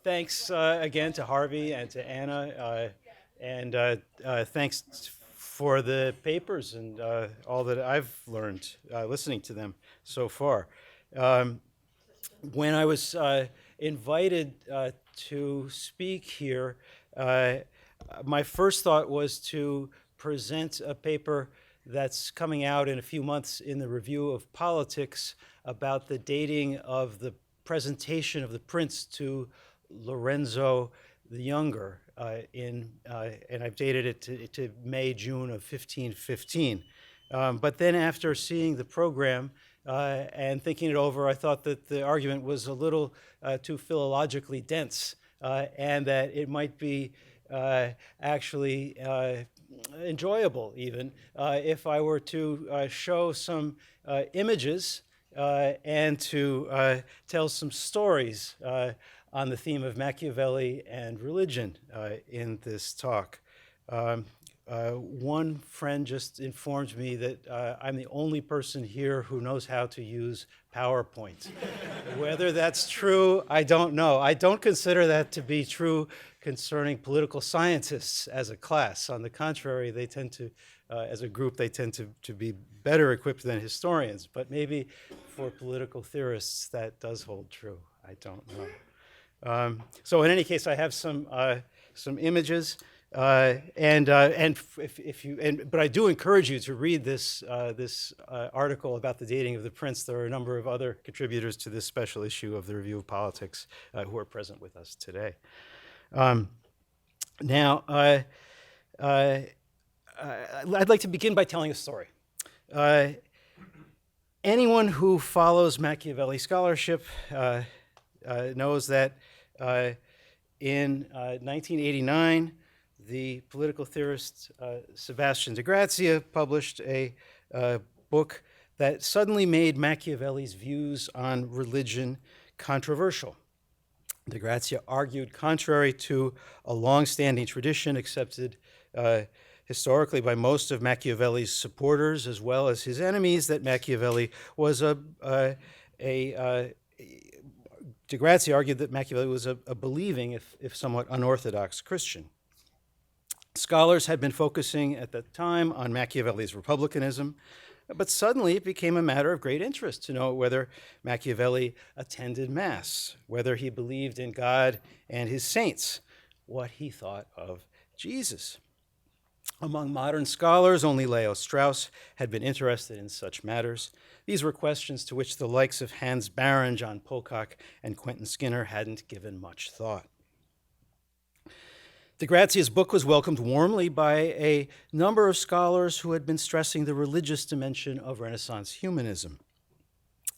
Thanks again to Harvey and to Anna, and thanks for the papers and all that I've learned listening to them so far. Um, when I was invited to speak here, uh, my first thought was to present a paper that's coming out in a few months in the Review of Politics about the dating of the presentation of the prince to Lorenzo the Younger, and I've dated it to May, June of 1515. But then after seeing the program and thinking it over, I thought that the argument was a little too philologically dense, and that it might be actually enjoyable even if I were to show some images and to tell some stories on the theme of Machiavelli and religion in this talk. One friend just informed me that I'm the only person here who knows how to use PowerPoint. Whether that's true, I don't know. I don't consider that to be true concerning political scientists as a class. On the contrary, they tend to, as a group, they tend to be better equipped than historians. But maybe for political theorists, that does hold true. I don't know. So in any case, I have some images, but I do encourage you to read this article about the dating of the prince. There are a number of other contributors to this special issue of the Review of Politics who are present with us today. Now, I'd like to begin by telling a story. Anyone who follows Machiavelli scholarship knows that in 1989, the political theorist Sebastian Degrazia published a book that suddenly made Machiavelli's views on religion controversial. Degrazia argued, contrary to a long-standing tradition accepted historically by most of Machiavelli's supporters as well as his enemies, that Machiavelli was Degrazia argued that Machiavelli was a believing, if somewhat unorthodox, Christian. Scholars had been focusing at that time on Machiavelli's republicanism, but suddenly it became a matter of great interest to know whether Machiavelli attended Mass, whether he believed in God and his saints, what he thought of Jesus. Among modern scholars, only Leo Strauss had been interested in such matters. These were questions to which the likes of Hans Baron, John Pocock, and Quentin Skinner hadn't given much thought. Degrazia's book was welcomed warmly by a number of scholars who had been stressing the religious dimension of Renaissance humanism.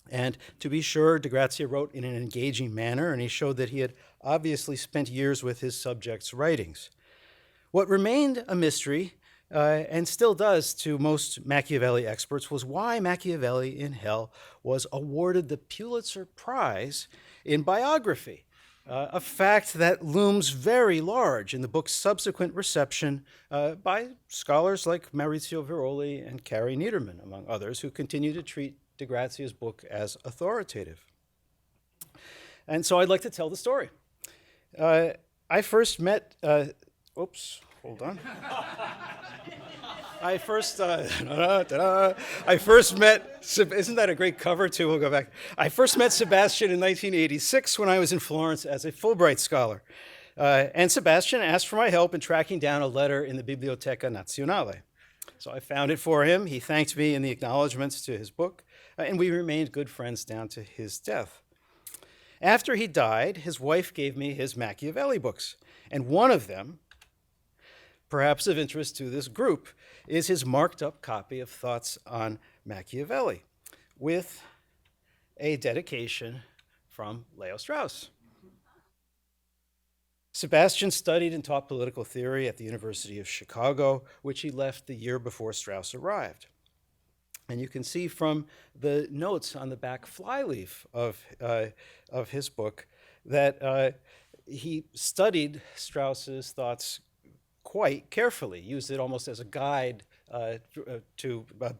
And to be sure, Degrazia wrote in an engaging manner, and he showed that he had obviously spent years with his subject's writings. What remained a mystery, and still does to most Machiavelli experts, was why Machiavelli in Hell was awarded the Pulitzer Prize in biography, a fact that looms very large in the book's subsequent reception by scholars like Maurizio Viroli and Carrie Niederman, among others, who continue to treat Degrazia's book as authoritative. And so I'd like to tell the story. I first met, oops, hold on. I first met, isn't that a great cover too? We'll go back. I first met Sebastian in 1986 when I was in Florence as a Fulbright scholar. And Sebastian asked for my help in tracking down a letter in the Biblioteca Nazionale. So I found it for him. He thanked me in the acknowledgments to his book, and we remained good friends down to his death. After he died, his wife gave me his Machiavelli books, and one of them, perhaps of interest to this group, is his marked up copy of Thoughts on Machiavelli with a dedication from Leo Strauss. Sebastian studied and taught political theory at the University of Chicago, which he left the year before Strauss arrived. And you can see from the notes on the back flyleaf of his book that he studied Strauss's thoughts quite carefully, used it almost as a guide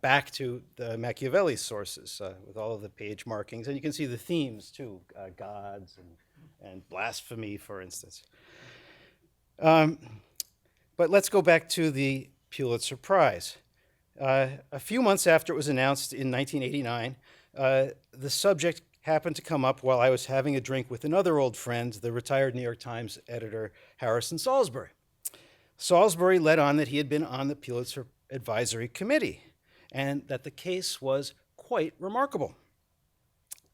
back to the Machiavelli sources with all of the page markings. And you can see the themes too, gods and blasphemy, for instance. But let's go back to the Pulitzer Prize. A few months after it was announced in 1989, the subject happened to come up while I was having a drink with another old friend, the retired New York Times editor, Harrison Salisbury. Salisbury led on that he had been on the Pulitzer Advisory Committee and that the case was quite remarkable.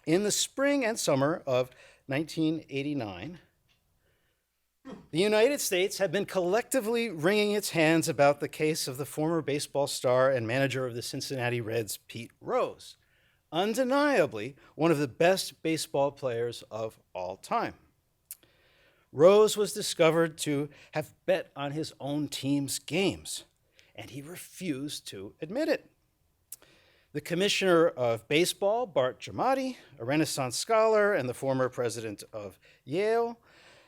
In the spring and summer of 1989, the United States had been collectively wringing its hands about the case of the former baseball star and manager of the Cincinnati Reds, Pete Rose, undeniably one of the best baseball players of all time. Rose was discovered to have bet on his own team's games, and he refused to admit it. The commissioner of baseball, Bart Giamatti, a Renaissance scholar and the former president of Yale,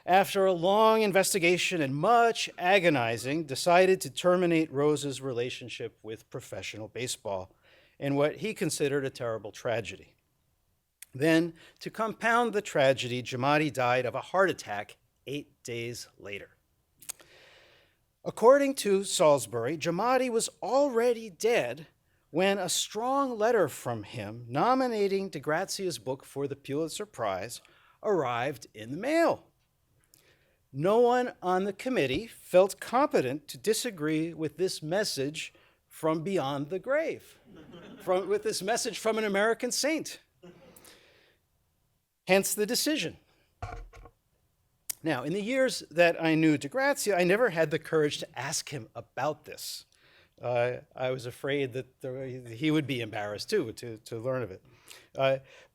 after a long investigation and much agonizing, decided to terminate Rose's relationship with professional baseball in what he considered a terrible tragedy. Then, to compound the tragedy, Giamatti died of a heart attack 8 days later. According to Salisbury, Giamatti was already dead when a strong letter from him nominating Degrazia's book for the Pulitzer Prize arrived in the mail. No one on the committee felt competent to disagree with this message from beyond the grave, with this message from an American saint. Hence the decision. Now, in the years that I knew Degrazia, I never had the courage to ask him about this. I was afraid that he would be embarrassed too to learn of it.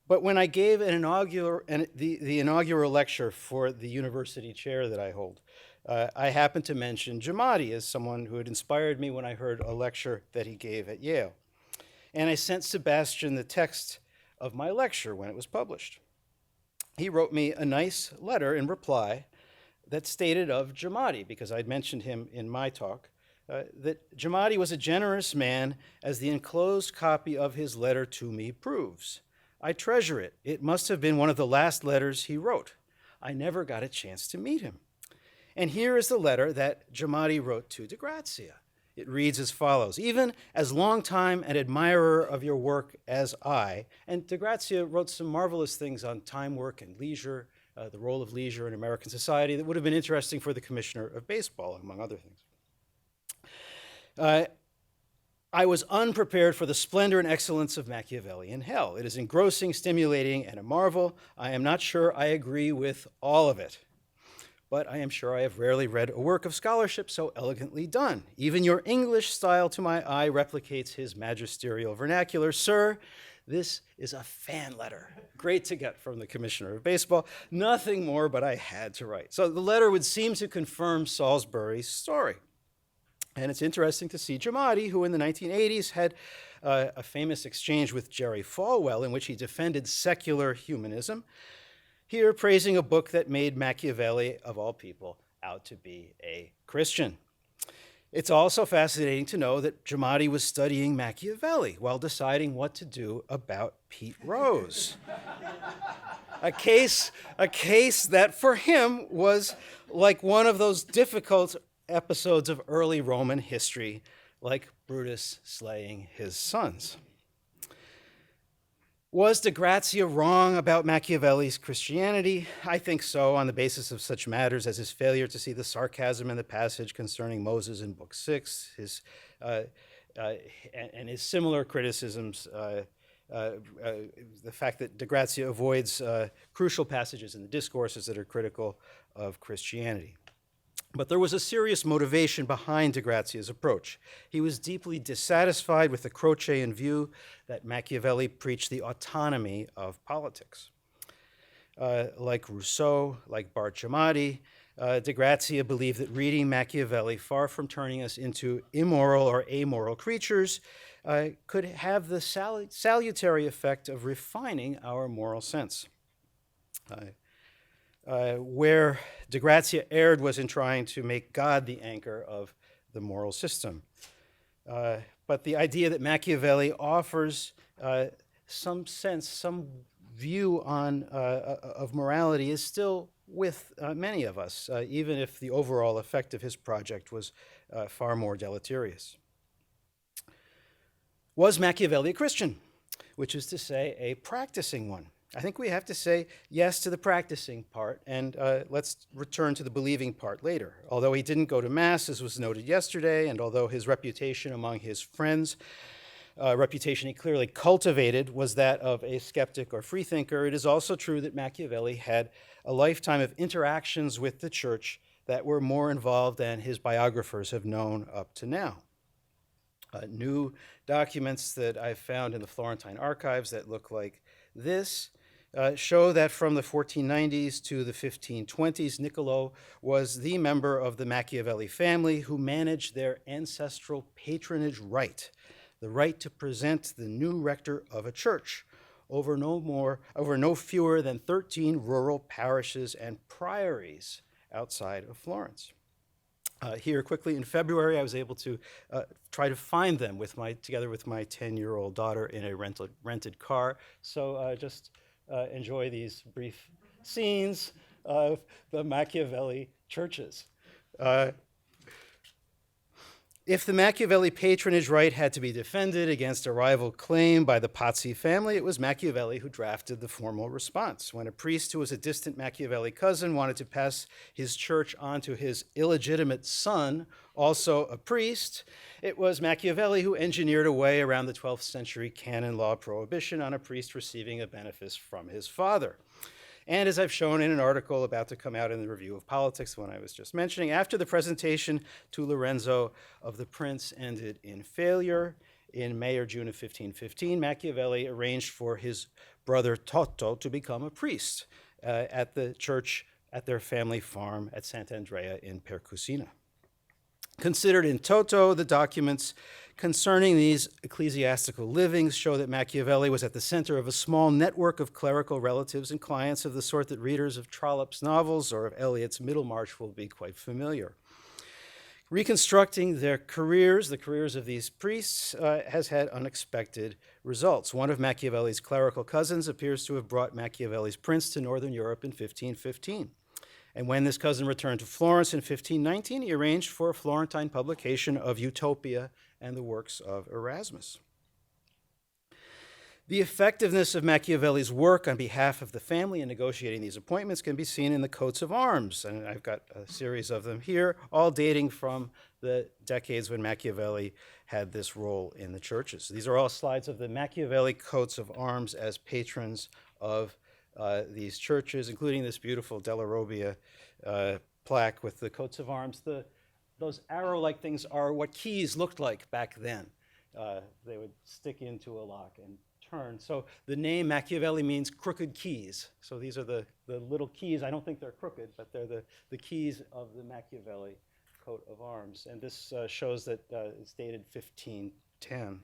But when I gave the inaugural lecture for the university chair that I hold, I happened to mention Giamatti as someone who had inspired me when I heard a lecture that he gave at Yale. And I sent Sebastian the text of my lecture when it was published. He wrote me a nice letter in reply that stated of Giamatti, because I'd mentioned him in my talk, that Giamatti was a generous man, as the enclosed copy of his letter to me proves. I treasure it. It must have been one of the last letters he wrote. I never got a chance to meet him. And here is the letter that Giamatti wrote to Degrazia. It reads as follows: "Even as longtime an admirer of your work as I," and Degrazia wrote some marvelous things on time, work, and leisure, the role of leisure in American society that would have been interesting for the commissioner of baseball, among other things. I was unprepared for the splendor and excellence of Machiavellian hell. It is engrossing, stimulating, and a marvel. I am not sure I agree with all of it, but I am sure I have rarely read a work of scholarship so elegantly done. Even your English style, to my eye, replicates his magisterial vernacular. Sir, this is a fan letter. Great to get from the commissioner of baseball. Nothing more, but I had to write. So the letter would seem to confirm Salisbury's story. And it's interesting to see Giamatti, who in the 1980s had a famous exchange with Jerry Falwell in which he defended secular humanism, here praising a book that made Machiavelli, of all people, out to be a Christian. It's also fascinating to know that Giamatti was studying Machiavelli while deciding what to do about Pete Rose. A case that for him was like one of those difficult episodes of early Roman history, like Brutus slaying his sons. Was Degrazia wrong about Machiavelli's Christianity? I think so, on the basis of such matters as his failure to see the sarcasm in the passage concerning Moses in Book 6, and his similar criticisms, the fact that Degrazia avoids crucial passages in the discourses that are critical of Christianity. But there was a serious motivation behind Degrazia's approach. He was deeply dissatisfied with the Crocean view that Machiavelli preached the autonomy of politics. Like Rousseau, like Bart Giamatti, Degrazia believed that reading Machiavelli, far from turning us into immoral or amoral creatures, could have the salutary effect of refining our moral sense. Where Degrazia erred was in trying to make God the anchor of the moral system. But the idea that Machiavelli offers some sense, some view of morality is still with many of us, even if the overall effect of his project was far more deleterious. Was Machiavelli a Christian? Which is to say, a practicing one. I think we have to say yes to the practicing part, and let's return to the believing part later. Although he didn't go to Mass, as was noted yesterday, and although his reputation among his friends, reputation he clearly cultivated, was that of a skeptic or freethinker, it is also true that Machiavelli had a lifetime of interactions with the church that were more involved than his biographers have known up to now. New documents that I've found in the Florentine archives that look like this show that from the 1490s to the 1520s, Niccolò was the member of the Machiavelli family who managed their ancestral patronage right, the right to present the new rector of a church over no fewer than 13 rural parishes and priories outside of Florence. Here quickly in February, I was able to try to find them together with my 10-year-old daughter in a rented car. So just enjoy these brief scenes of the Machiavelli churches. If the Machiavelli patronage right had to be defended against a rival claim by the Pazzi family, it was Machiavelli who drafted the formal response. When a priest who was a distant Machiavelli cousin wanted to pass his church on to his illegitimate son, also a priest, it was Machiavelli who engineered a way around the 12th century canon law prohibition on a priest receiving a benefice from his father. And as I've shown in an article about to come out in the Review of Politics, one I was just mentioning, after the presentation to Lorenzo of the Prince ended in failure, in May or June of 1515, Machiavelli arranged for his brother Toto to become a priest at the church at their family farm at Sant'Andrea in Percusina. Considered in toto, the documents concerning these ecclesiastical livings show that Machiavelli was at the center of a small network of clerical relatives and clients of the sort that readers of Trollope's novels or of Eliot's Middlemarch will be quite familiar. Reconstructing their careers, the careers of these priests, has had unexpected results. One of Machiavelli's clerical cousins appears to have brought Machiavelli's prince to Northern Europe in 1515. And when this cousin returned to Florence in 1519, he arranged for a Florentine publication of Utopia and the works of Erasmus. The effectiveness of Machiavelli's work on behalf of the family in negotiating these appointments can be seen in the coats of arms, and I've got a series of them here, all dating from the decades when Machiavelli had this role in the churches. These are all slides of the Machiavelli coats of arms as patrons of these churches, including this beautiful Della Robbia plaque with the coats of arms. Those arrow-like things are what keys looked like back then. They would stick into a lock and turn. So the name Machiavelli means crooked keys. So these are the little keys. I don't think they're crooked, but they're the keys of the Machiavelli coat of arms. And this shows that it's dated 1510.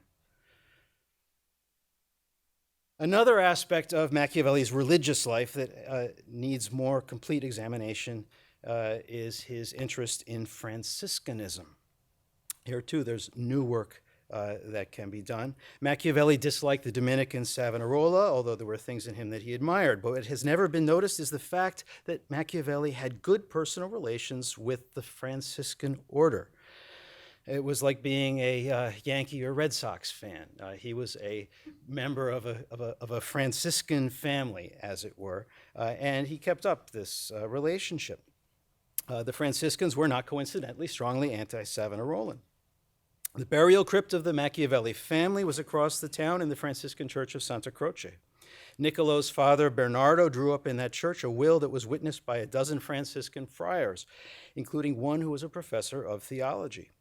Another aspect of Machiavelli's religious life that needs more complete examination is his interest in Franciscanism. Here, too, there's new work that can be done. Machiavelli disliked the Dominican Savonarola, although there were things in him that he admired. But what has never been noticed is the fact that Machiavelli had good personal relations with the Franciscan order. It was like being a Yankee or Red Sox fan. He was a member of a Franciscan family, as it were, and he kept up this relationship. The Franciscans were not coincidentally strongly anti-Savonarolan. The burial crypt of the Machiavelli family was across the town in the Franciscan church of Santa Croce. Niccolò's father, Bernardo, drew up in that church a will that was witnessed by a dozen Franciscan friars, including one who was a professor of theology.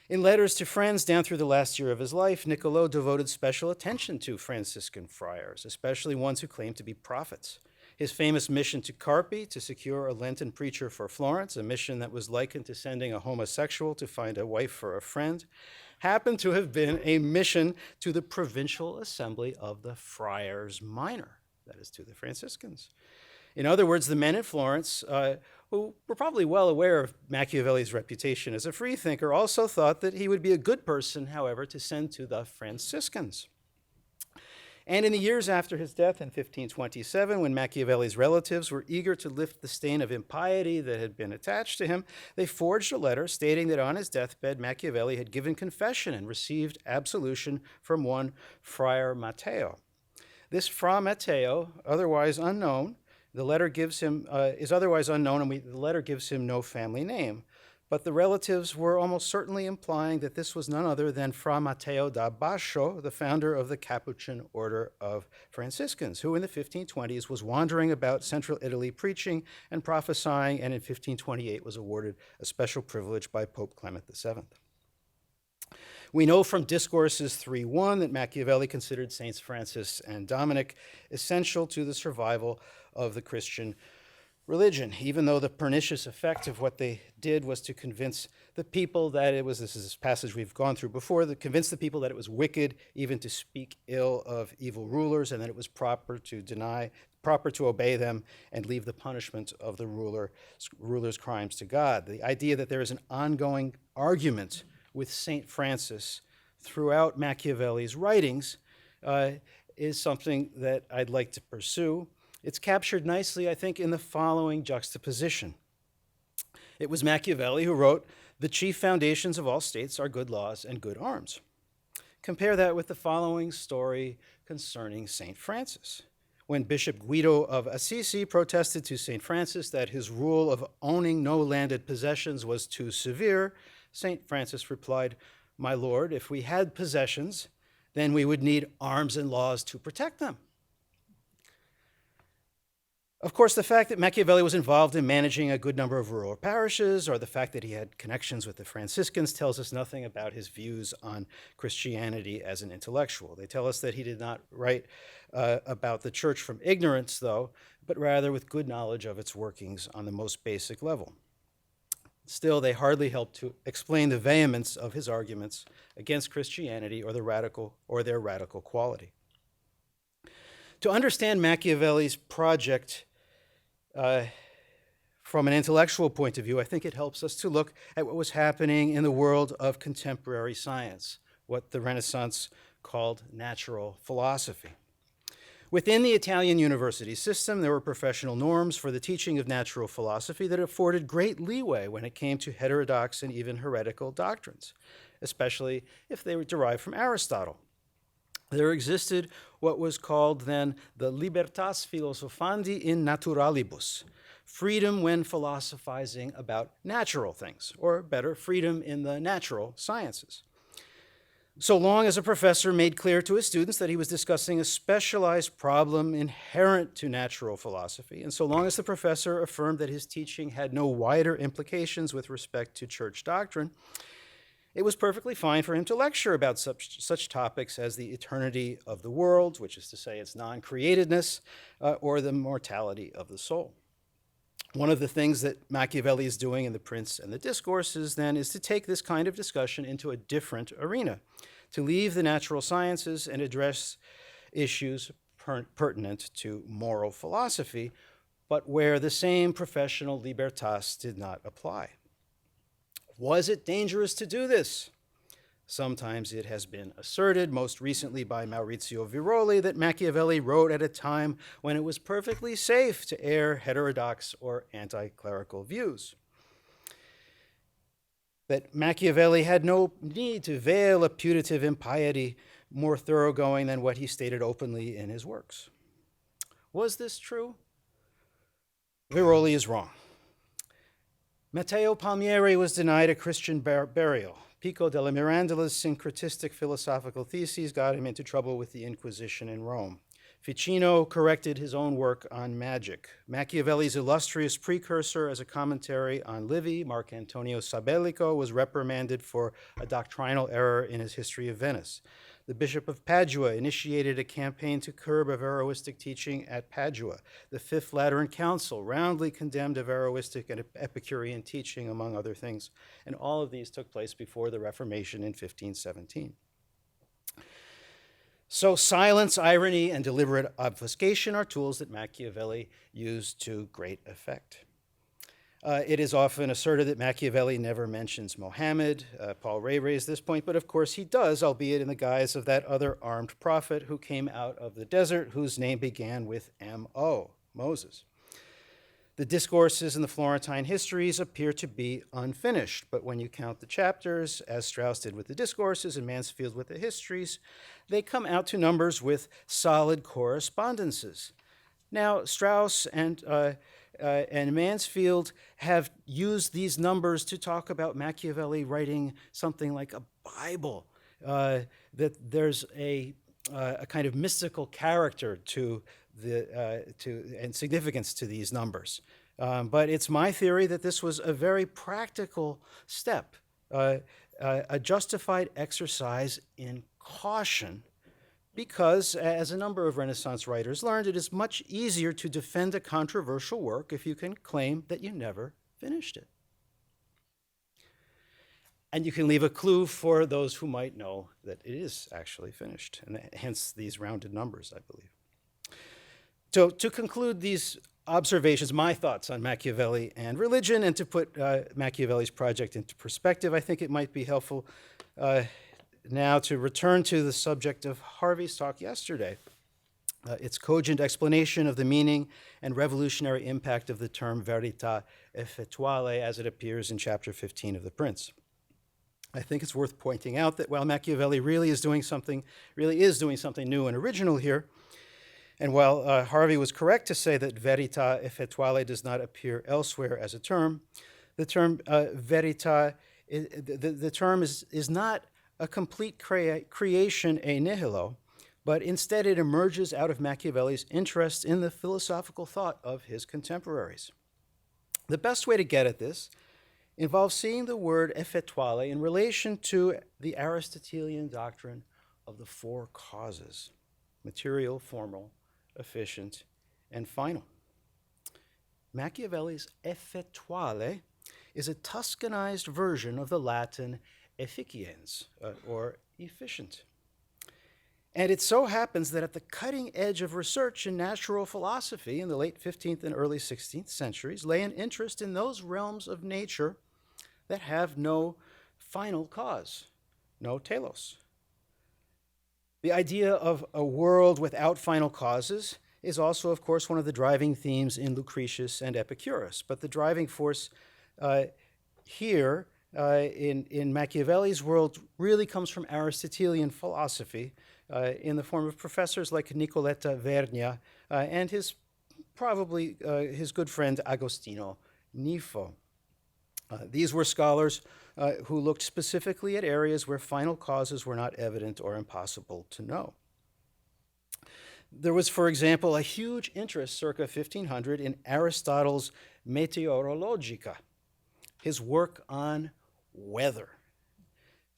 In letters to friends down through the last year of his life, Niccolò devoted special attention to Franciscan friars, especially ones who claimed to be prophets. His famous mission to Carpi to secure a Lenten preacher for Florence, a mission that was likened to sending a homosexual to find a wife for a friend, happened to have been a mission to the provincial assembly of the Friars Minor, that is, to the Franciscans. In other words, the men at Florence, who were probably well aware of Machiavelli's reputation as a freethinker, also thought that he would be a good person, however, to send to the Franciscans. And in the years after his death in 1527, when Machiavelli's relatives were eager to lift the stain of impiety that had been attached to him, they forged a letter stating that on his deathbed, Machiavelli had given confession and received absolution from one Friar Matteo. This Fra Matteo, otherwise unknown, the letter gives him, is otherwise unknown, and the letter gives him no family name. But the relatives were almost certainly implying that this was none other than Fra Matteo da Bascio, the founder of the Capuchin order of Franciscans, who in the 1520s was wandering about central Italy preaching and prophesying, and in 1528 was awarded a special privilege by Pope Clement VII. We know from Discourses 3:1 that Machiavelli considered Saints Francis and Dominic essential to the survival of the Christian religion, even though the pernicious effect of what they did was to convince the people that it was, this is a passage we've gone through before, that convinced the people that it was wicked even to speak ill of evil rulers, and that it was proper to obey them and leave the punishment of the ruler's crimes to God. The idea that there is an ongoing argument with St. Francis throughout Machiavelli's writings is something that I'd like to pursue. It's captured nicely, I think, in the following juxtaposition. It was Machiavelli who wrote, "The chief foundations of all states are good laws and good arms." Compare that with the following story concerning St. Francis. When Bishop Guido of Assisi protested to St. Francis that his rule of owning no landed possessions was too severe, St. Francis replied, "My lord, if we had possessions, then we would need arms and laws to protect them." Of course, the fact that Machiavelli was involved in managing a good number of rural parishes, or the fact that he had connections with the Franciscans, tells us nothing about his views on Christianity as an intellectual. They tell us that he did not write about the church from ignorance, though, but rather with good knowledge of its workings on the most basic level. Still, they hardly help to explain the vehemence of his arguments against Christianity or their radical quality. To understand Machiavelli's project from an intellectual point of view, I think it helps us to look at what was happening in the world of contemporary science, what the Renaissance called natural philosophy. Within the Italian university system, there were professional norms for the teaching of natural philosophy that afforded great leeway when it came to heterodox and even heretical doctrines, especially if they were derived from Aristotle. There existed what was called then the libertas philosophandi in naturalibus, freedom when philosophizing about natural things, or better, freedom in the natural sciences. So long as a professor made clear to his students that he was discussing a specialized problem inherent to natural philosophy, and so long as the professor affirmed that his teaching had no wider implications with respect to church doctrine, it was perfectly fine for him to lecture about such topics as the eternity of the world, which is to say its non-createdness, or the mortality of the soul. One of the things that Machiavelli is doing in The Prince and the Discourses, then, is to take this kind of discussion into a different arena, to leave the natural sciences and address issues pertinent to moral philosophy, but where the same professional libertas did not apply. Was it dangerous to do this? Sometimes it has been asserted, most recently by Maurizio Viroli, that Machiavelli wrote at a time when it was perfectly safe to air heterodox or anti-clerical views. That Machiavelli had no need to veil a putative impiety more thoroughgoing than what he stated openly in his works. Was this true? Viroli is wrong. Matteo Palmieri was denied a Christian burial. Pico della Mirandola's syncretistic philosophical theses got him into trouble with the Inquisition in Rome. Ficino corrected his own work on magic. Machiavelli's illustrious precursor as a commentary on Livy, Marcantonio Sabellico, was reprimanded for a doctrinal error in his History of Venice. The Bishop of Padua initiated a campaign to curb Averroistic teaching at Padua. The Fifth Lateran Council roundly condemned Averroistic and Epicurean teaching, among other things. And all of these took place before the Reformation in 1517. So silence, irony, and deliberate obfuscation are tools that Machiavelli used to great effect. It is often asserted that Machiavelli never mentions Mohammed. Paul Ray raised this point, but of course he does, albeit in the guise of that other armed prophet who came out of the desert, whose name began with M-O, Moses. The discourses in the Florentine histories appear to be unfinished, but when you count the chapters, as Strauss did with the discourses and Mansfield with the histories, they come out to numbers with solid correspondences. Now, Strauss and Mansfield have used these numbers to talk about Machiavelli writing something like a Bible, that there's a kind of mystical character to and significance to these numbers. But it's my theory that this was a very practical step, a justified exercise in caution, because, as a number of Renaissance writers learned, it is much easier to defend a controversial work if you can claim that you never finished it. And you can leave a clue for those who might know that it is actually finished, and hence these rounded numbers, I believe. So to conclude these observations, my thoughts on Machiavelli and religion, and to put Machiavelli's project into perspective, I think it might be helpful now to return to the subject of Harvey's talk yesterday, its cogent explanation of the meaning and revolutionary impact of the term verità effettuale as it appears in chapter 15 of The Prince. I think it's worth pointing out that while Machiavelli really is doing something new and original here, and while Harvey was correct to say that verità effettuale does not appear elsewhere as a term, the term verità, the term is not a complete creation a nihilo, but instead it emerges out of Machiavelli's interest in the philosophical thought of his contemporaries. The best way to get at this involves seeing the word effettuale in relation to the Aristotelian doctrine of the four causes: material, formal, efficient, and final. Machiavelli's effettuale is a Tuscanized version of the Latin efficiens, or efficient. And it so happens that at the cutting edge of research in natural philosophy in the late 15th and early 16th centuries lay an interest in those realms of nature that have no final cause, no telos. The idea of a world without final causes is also, of course, one of the driving themes in Lucretius and Epicurus. But the driving force here in Machiavelli's world really comes from Aristotelian philosophy in the form of professors like Nicoletta Vernia and his good friend Agostino Nifo. These were scholars who looked specifically at areas where final causes were not evident or impossible to know. There was, for example, a huge interest circa 1500 in Aristotle's Meteorologica, his work on weather.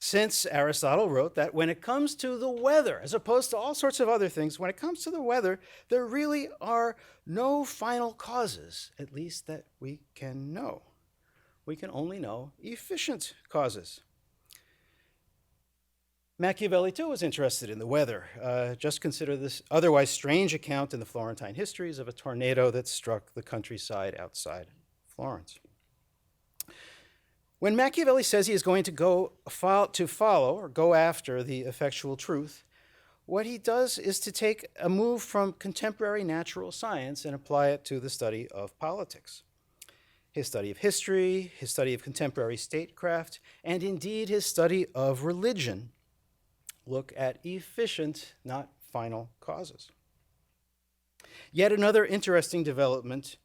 Since Aristotle wrote that when it comes to the weather, as opposed to all sorts of other things, when it comes to the weather, there really are no final causes, at least that we can know. We can only know efficient causes. Machiavelli, too, was interested in the weather. Just consider this otherwise strange account in the Florentine histories of a tornado that struck the countryside outside Florence. When Machiavelli says he is going to go after the effectual truth, what he does is to take a move from contemporary natural science and apply it to the study of politics. His study of history, his study of contemporary statecraft, and indeed his study of religion look at efficient, not final causes. Yet another interesting development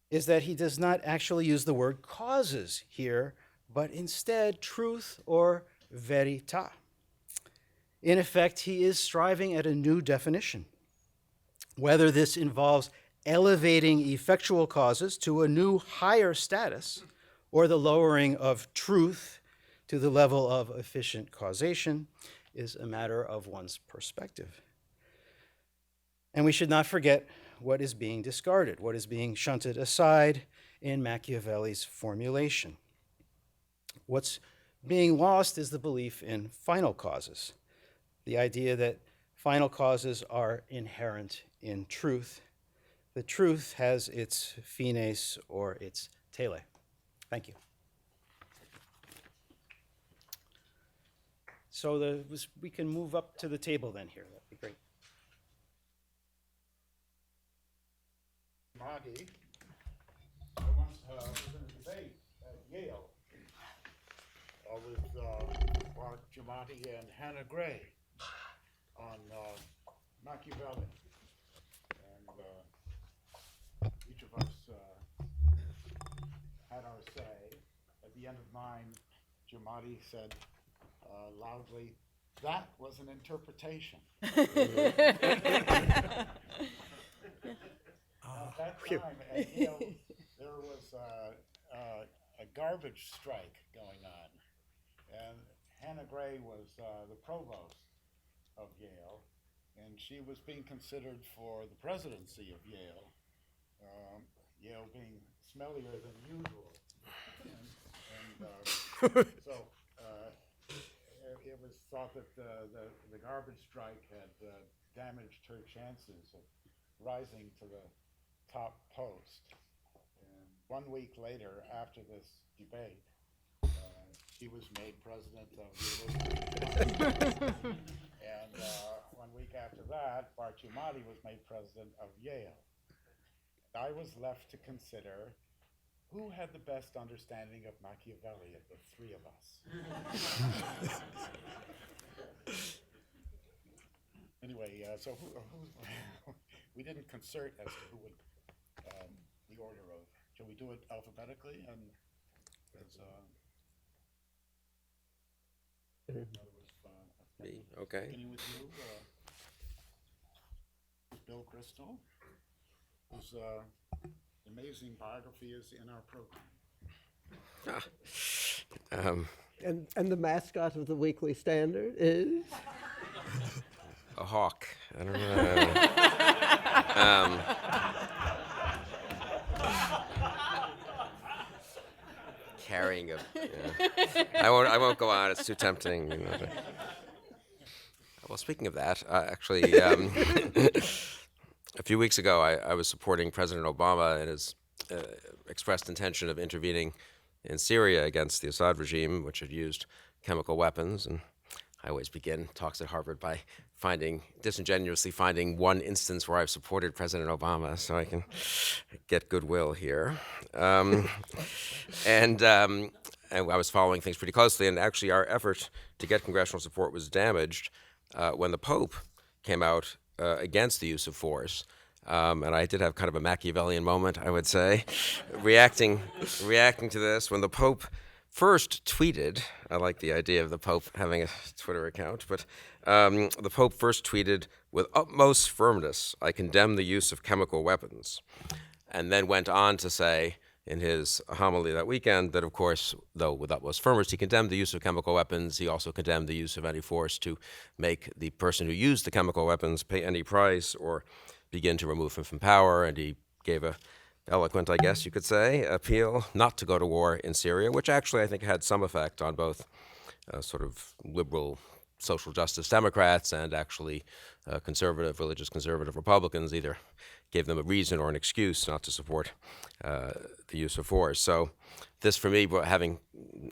is that he does not actually use the word causes here, but instead truth or verità. In effect, he is striving at a new definition. Whether this involves elevating effectual causes to a new higher status, or the lowering of truth to the level of efficient causation, is a matter of one's perspective. And we should not forget what is being discarded, what is being shunted aside in Machiavelli's formulation. What's being lost is the belief in final causes, the idea that final causes are inherent in truth. The truth has its finis or its tele. Thank you. So we can move up to the table then here. That'd be great. Giamatti, I once was in a debate at Yale with Bart Giamatti and Hannah Gray on Machiavelli. And each of us had our say. At the end of mine, Giamatti said loudly, "That was an interpretation." At that time at Yale, there was a garbage strike going on, and Hannah Gray was the provost of Yale, and she was being considered for the presidency of Yale, Yale being smellier than usual, and so it was thought that the garbage strike had damaged her chances of rising to the top post. And 1 week later, after this debate, she was made president of the University. And 1 week after that, Bart Giamatti was made president of Yale. And I was left to consider who had the best understanding of Machiavelli of the three of us. Anyway, so who we didn't concert as to who would the order of. Shall we do it alphabetically? And Me, okay. beginning with you, Bill Kristol, whose amazing biography is in our program. And the mascot of the Weekly Standard is? A hawk. I don't know. Carrying a. Yeah. I won't go on. It's too tempting. You know. Well, speaking of that, actually, a few weeks ago, I was supporting President Obama in his expressed intention of intervening in Syria against the Assad regime, which had used chemical weapons. And I always begin talks at Harvard by disingenuously finding one instance where I've supported President Obama so I can get goodwill here. And I was following things pretty closely, and actually our effort to get congressional support was damaged when the Pope came out against the use of force. And I did have kind of a Machiavellian moment, I would say, reacting to this when the Pope first tweeted. I like the idea of the Pope having a Twitter account, but the Pope first tweeted, "With utmost firmness, I condemn the use of chemical weapons," and then went on to say in his homily that weekend that, of course, though with utmost firmness he condemned the use of chemical weapons, he also condemned the use of any force to make the person who used the chemical weapons pay any price or begin to remove him from power, and he gave a eloquent, I guess you could say, appeal not to go to war in Syria, which actually I think had some effect on both sort of liberal social justice Democrats and actually religious conservative Republicans, either gave them a reason or an excuse not to support the use of force. So this, for me, having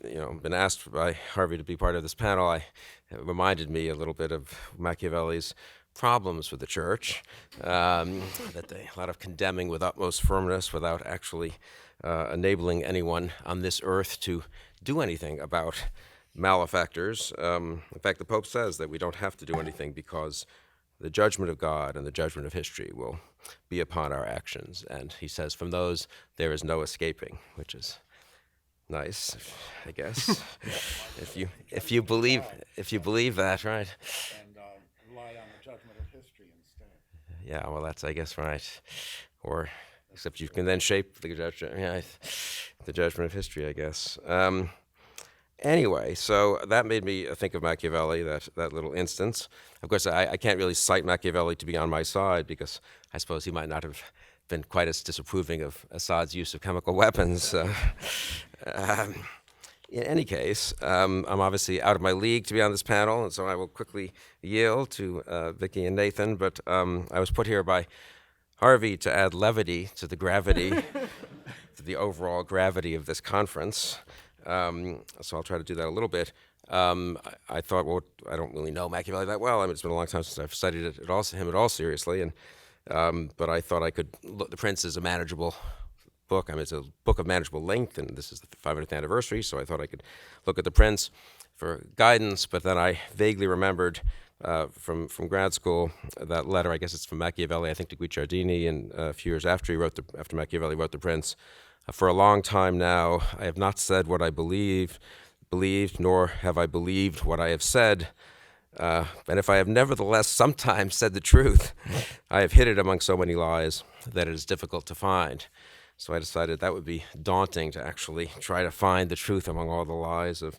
been asked by Harvey to be part of this panel, it reminded me a little bit of Machiavelli's problems with the church, a lot of condemning with utmost firmness without actually enabling anyone on this earth to do anything about malefactors. In fact, the Pope says that we don't have to do anything because the judgment of God and the judgment of history will be upon our actions. And he says, from those there is no escaping, which is nice, I guess. if you believe that, right? And rely on the judgment of history instead. Yeah, well, that's, I guess, right. Or except you can then shape the judgment of history, I guess. Anyway, so that made me think of Machiavelli, that little instance. Of course, I can't really cite Machiavelli to be on my side because I suppose he might not have been quite as disapproving of Assad's use of chemical weapons. In any case, I'm obviously out of my league to be on this panel, and so I will quickly yield to Vickie and Nathan, but I was put here by Harvey to add levity to the gravity the overall gravity of this conference. So I'll try to do that a little bit. I thought, well, I don't really know Machiavelli that well. I mean, it's been a long time since I've studied him at all seriously, but I thought I could look. The Prince is a manageable book. I mean, it's a book of manageable length, and this is the 500th anniversary, so I thought I could look at the Prince for guidance. But then I vaguely remembered from grad school that letter. I guess it's from Machiavelli, I think, to Guicciardini, and a few years after after Machiavelli wrote the Prince. For a long time now, I have not said what I believed, nor have I believed what I have said. And if I have nevertheless sometimes said the truth, I have hid it among so many lies that it is difficult to find. So I decided that would be daunting to actually try to find the truth among all the lies of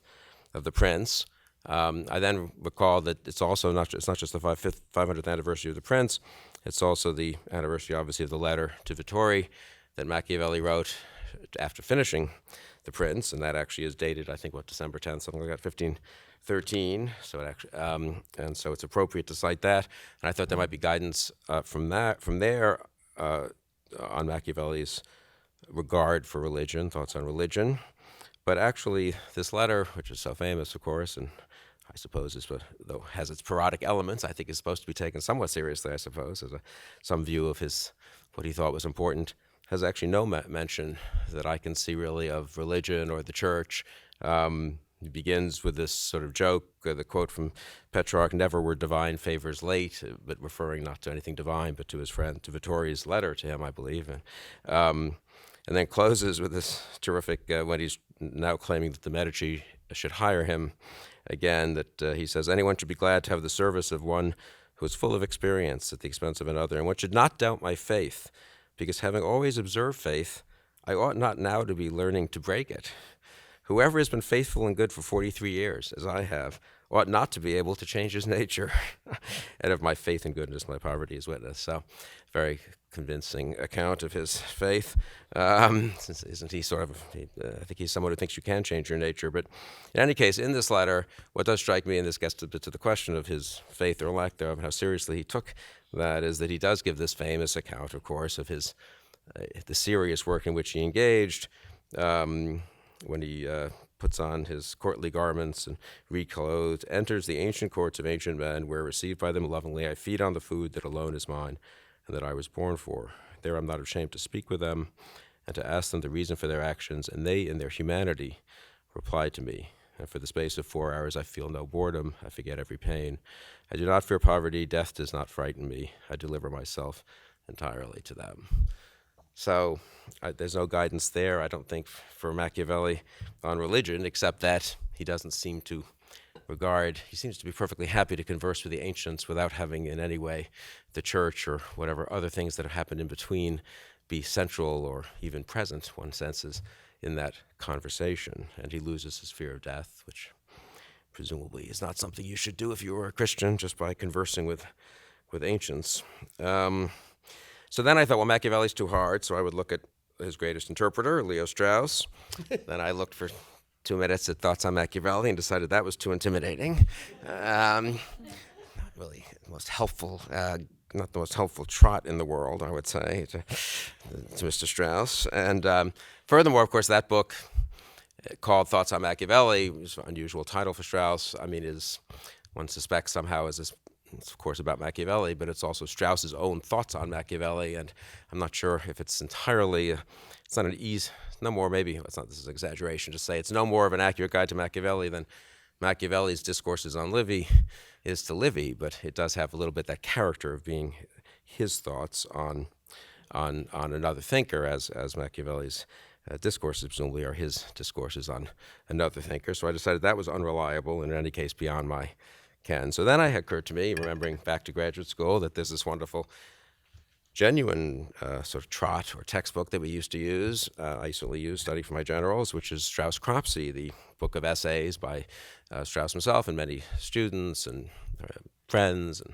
the Prince. I then recall that it's also not just the 500th anniversary of the Prince, it's also the anniversary, obviously, of the letter to Vittori that Machiavelli wrote after finishing the Prince, and that actually is dated, I think, December 10th, something like that, 1513. So it actually, and so it's appropriate to cite that. And I thought there might be guidance from there on Machiavelli's regard for religion, thoughts on religion. But actually, this letter, which is so famous, of course, and I suppose though has its parodic elements, I think is supposed to be taken somewhat seriously, I suppose, as some view of what he thought was important, has actually no mention that I can see really of religion or the church. He begins with this sort of joke, the quote from Petrarch, "Never were divine favors late," but referring not to anything divine, but to his friend, to Vittori's letter to him, I believe. And then closes with this terrific, when he's now claiming that the Medici should hire him, again, that he says, "Anyone should be glad to have the service of one who is full of experience at the expense of another, and one should not doubt my faith, because having always observed faith, I ought not now to be learning to break it. Whoever has been faithful and good for 43 years, as I have, ought not to be able to change his nature. And of my faith and goodness, my poverty is witness." So, very convincing account of his faith. Isn't he sort of, I think he's someone who thinks you can change your nature. But in any case, in this letter, what does strike me, and this gets to the question of his faith or lack thereof, and how seriously he took that, is that he does give this famous account, of course, of his the serious work in which he engaged, when he puts on his courtly garments and reclothed, enters the ancient courts of ancient men, where, received by them lovingly, I feed on the food that alone is mine, and that I was born for. There I'm not ashamed to speak with them, and to ask them the reason for their actions, and they, in their humanity, reply to me. And for the space of 4 hours I feel no boredom, I forget every pain. I do not fear poverty, death does not frighten me, I deliver myself entirely to them. So there's no guidance there, I don't think, for Machiavelli on religion, except that he doesn't seem to he seems to be perfectly happy to converse with the ancients without having in any way the church or whatever other things that have happened in between be central or even present, one senses, in that conversation. And he loses his fear of death, which presumably is not something you should do if you were a Christian, just by conversing with ancients. So then I thought, well, Machiavelli's too hard, so I would look at his greatest interpreter, Leo Strauss. Then I looked for 2 minutes at Thoughts on Machiavelli and decided that was too intimidating. Not really the most helpful, not the most helpful trot in the world, I would say, to Mr. Strauss. And furthermore, of course, that book called Thoughts on Machiavelli, which is an unusual title for Strauss, I mean, one suspects somehow it's of course about Machiavelli, but it's also Strauss's own thoughts on Machiavelli, and I'm not sure if it's entirely, it's not an no more, maybe, this is an exaggeration to say, it's no more of an accurate guide to Machiavelli than Machiavelli's discourses on Livy is to Livy, but it does have a little bit that character of being his thoughts on another thinker, as Machiavelli's discourses presumably are his discourses on another thinker. So I decided that was unreliable, and in any case beyond my ken. So then it occurred to me, remembering back to graduate school, that there's this wonderful, genuine sort of trot or textbook that we used to use. I used to study for my generals, which is Strauss Cropsey, the book of essays by Strauss himself and many students and friends and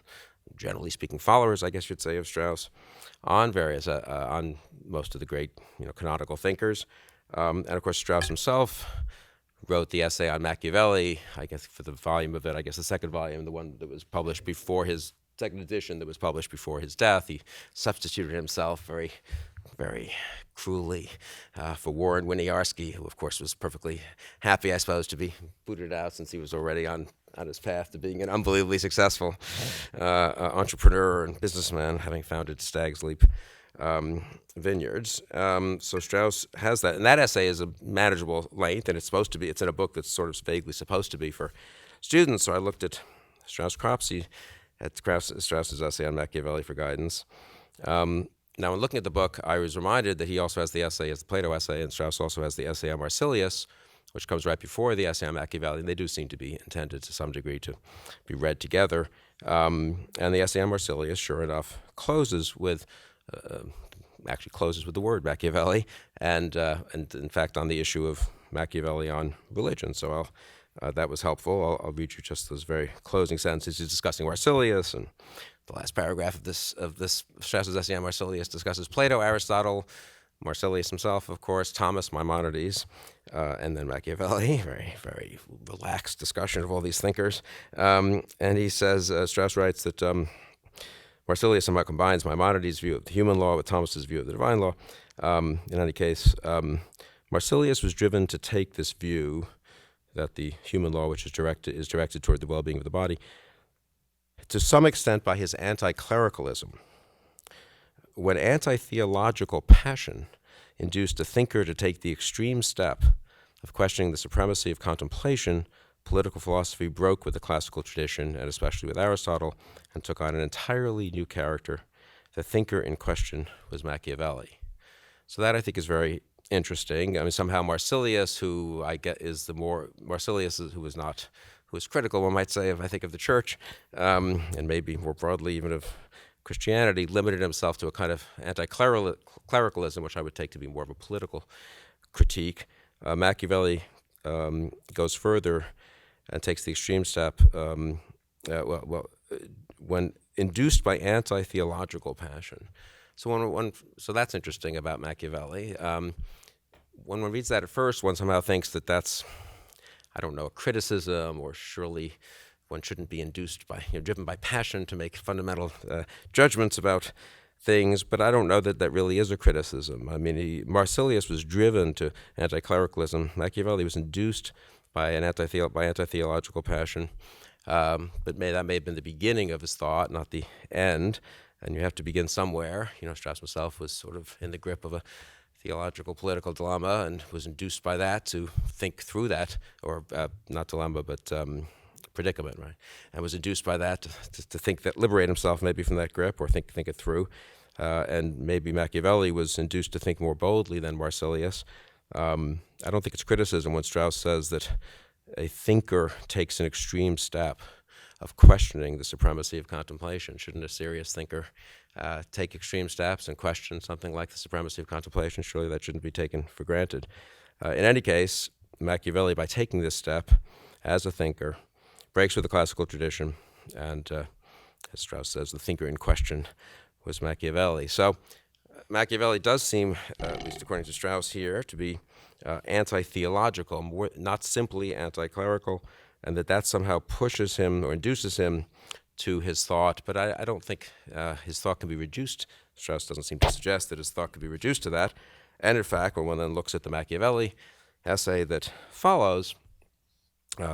generally speaking followers, I guess you'd say, of Strauss, on various, on most of the great canonical thinkers. And of course, Strauss himself wrote the essay on Machiavelli, I guess for the volume of it, I guess the second volume, the one that was published before his second edition that was published before his death. He substituted himself very very cruelly for Warren Winiarski, who of course was perfectly happy, I suppose, to be booted out since he was already on his path to being an unbelievably successful entrepreneur and businessman, having founded Stag's Leap Vineyards. So Strauss has that, and that essay is a manageable length, and it's in a book that's sort of vaguely supposed to be for students. So I looked at Strauss-Cropsey, at Strauss's essay on Machiavelli for guidance. Now, in looking at the book, I was reminded that he also has the essay as the Plato essay, and Strauss also has the essay on Marsilius, which comes right before the essay on Machiavelli, and they do seem to be intended to some degree to be read together. And the essay on Marsilius, sure enough, closes with the word Machiavelli, and in fact on the issue of Machiavelli on religion. So that was helpful. I'll read you just those very closing sentences. He's discussing Marsilius, and the last paragraph of this Strauss's essay on Marsilius discusses Plato, Aristotle, Marsilius himself, of course, Thomas, Maimonides, and then Machiavelli. Very, very relaxed discussion of all these thinkers. And he says, Strauss writes that Marsilius somehow combines Maimonides' view of the human law with Thomas's view of the divine law. In any case, Marsilius was driven to take this view that the human law, which is directed toward the well-being of the body, to some extent by his anti-clericalism. When anti-theological passion induced a thinker to take the extreme step of questioning the supremacy of contemplation, political philosophy broke with the classical tradition, and especially with Aristotle, and took on an entirely new character. The thinker in question was Machiavelli. So that, I think, is very interesting. I mean, somehow Marsilius, who I get is Marsilius, who was critical, one might say, of the church, and maybe more broadly even of Christianity, limited himself to a kind of anti-clericalism, which I would take to be more of a political critique. Machiavelli goes further and takes the extreme step, when induced by anti-theological passion. So that's interesting about Machiavelli. When one reads that at first, one somehow thinks that that's, I don't know, a criticism, or surely one shouldn't be driven by passion to make fundamental judgments about things. But I don't know that that really is a criticism. I mean, Marsilius was driven to anti-clericalism. Machiavelli was induced by anti-theological passion. But that may have been the beginning of his thought, not the end. And you have to begin somewhere. Strauss himself was sort of in the grip of a theological political dilemma and was induced by that to think through that, or not dilemma, but predicament, right? And was induced by that to think that, liberate himself maybe from that grip, or think it through. And maybe Machiavelli was induced to think more boldly than Marsilius. I don't think it's criticism when Strauss says that a thinker takes an extreme step of questioning the supremacy of contemplation. Shouldn't a serious thinker take extreme steps and question something like the supremacy of contemplation? Surely that shouldn't be taken for granted. In any case, Machiavelli, by taking this step as a thinker, breaks with the classical tradition, and as Strauss says, the thinker in question was Machiavelli. So Machiavelli does seem, at least according to Strauss here, to be anti-theological, not simply anti-clerical, and that somehow pushes him or induces him to his thought. But I don't think his thought can be reduced. Strauss doesn't seem to suggest that his thought could be reduced to that. And in fact, when one then looks at the Machiavelli essay that follows,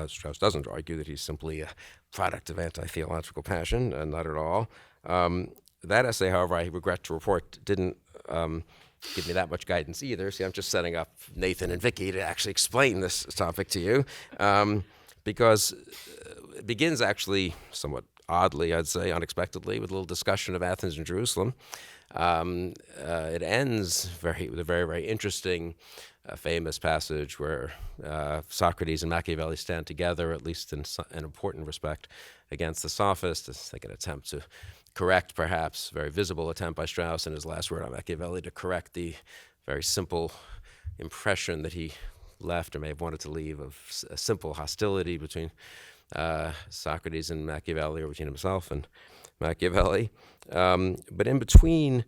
Strauss doesn't argue that he's simply a product of anti-theological passion, not at all. That essay, however, I regret to report, didn't give me that much guidance either. See, I'm just setting up Nathan and Vickie to actually explain this topic to you. Because it begins actually somewhat oddly, I'd say, unexpectedly, with a little discussion of Athens and Jerusalem. It ends with a very, very interesting, famous passage where Socrates and Machiavelli stand together, at least in an important respect, against the sophists. It's like an attempt to correct, perhaps, very visible attempt by Strauss in his last word on Machiavelli to correct the very simple impression that he left or may have wanted to leave of a simple hostility between Socrates and Machiavelli, or between himself and Machiavelli. But in between,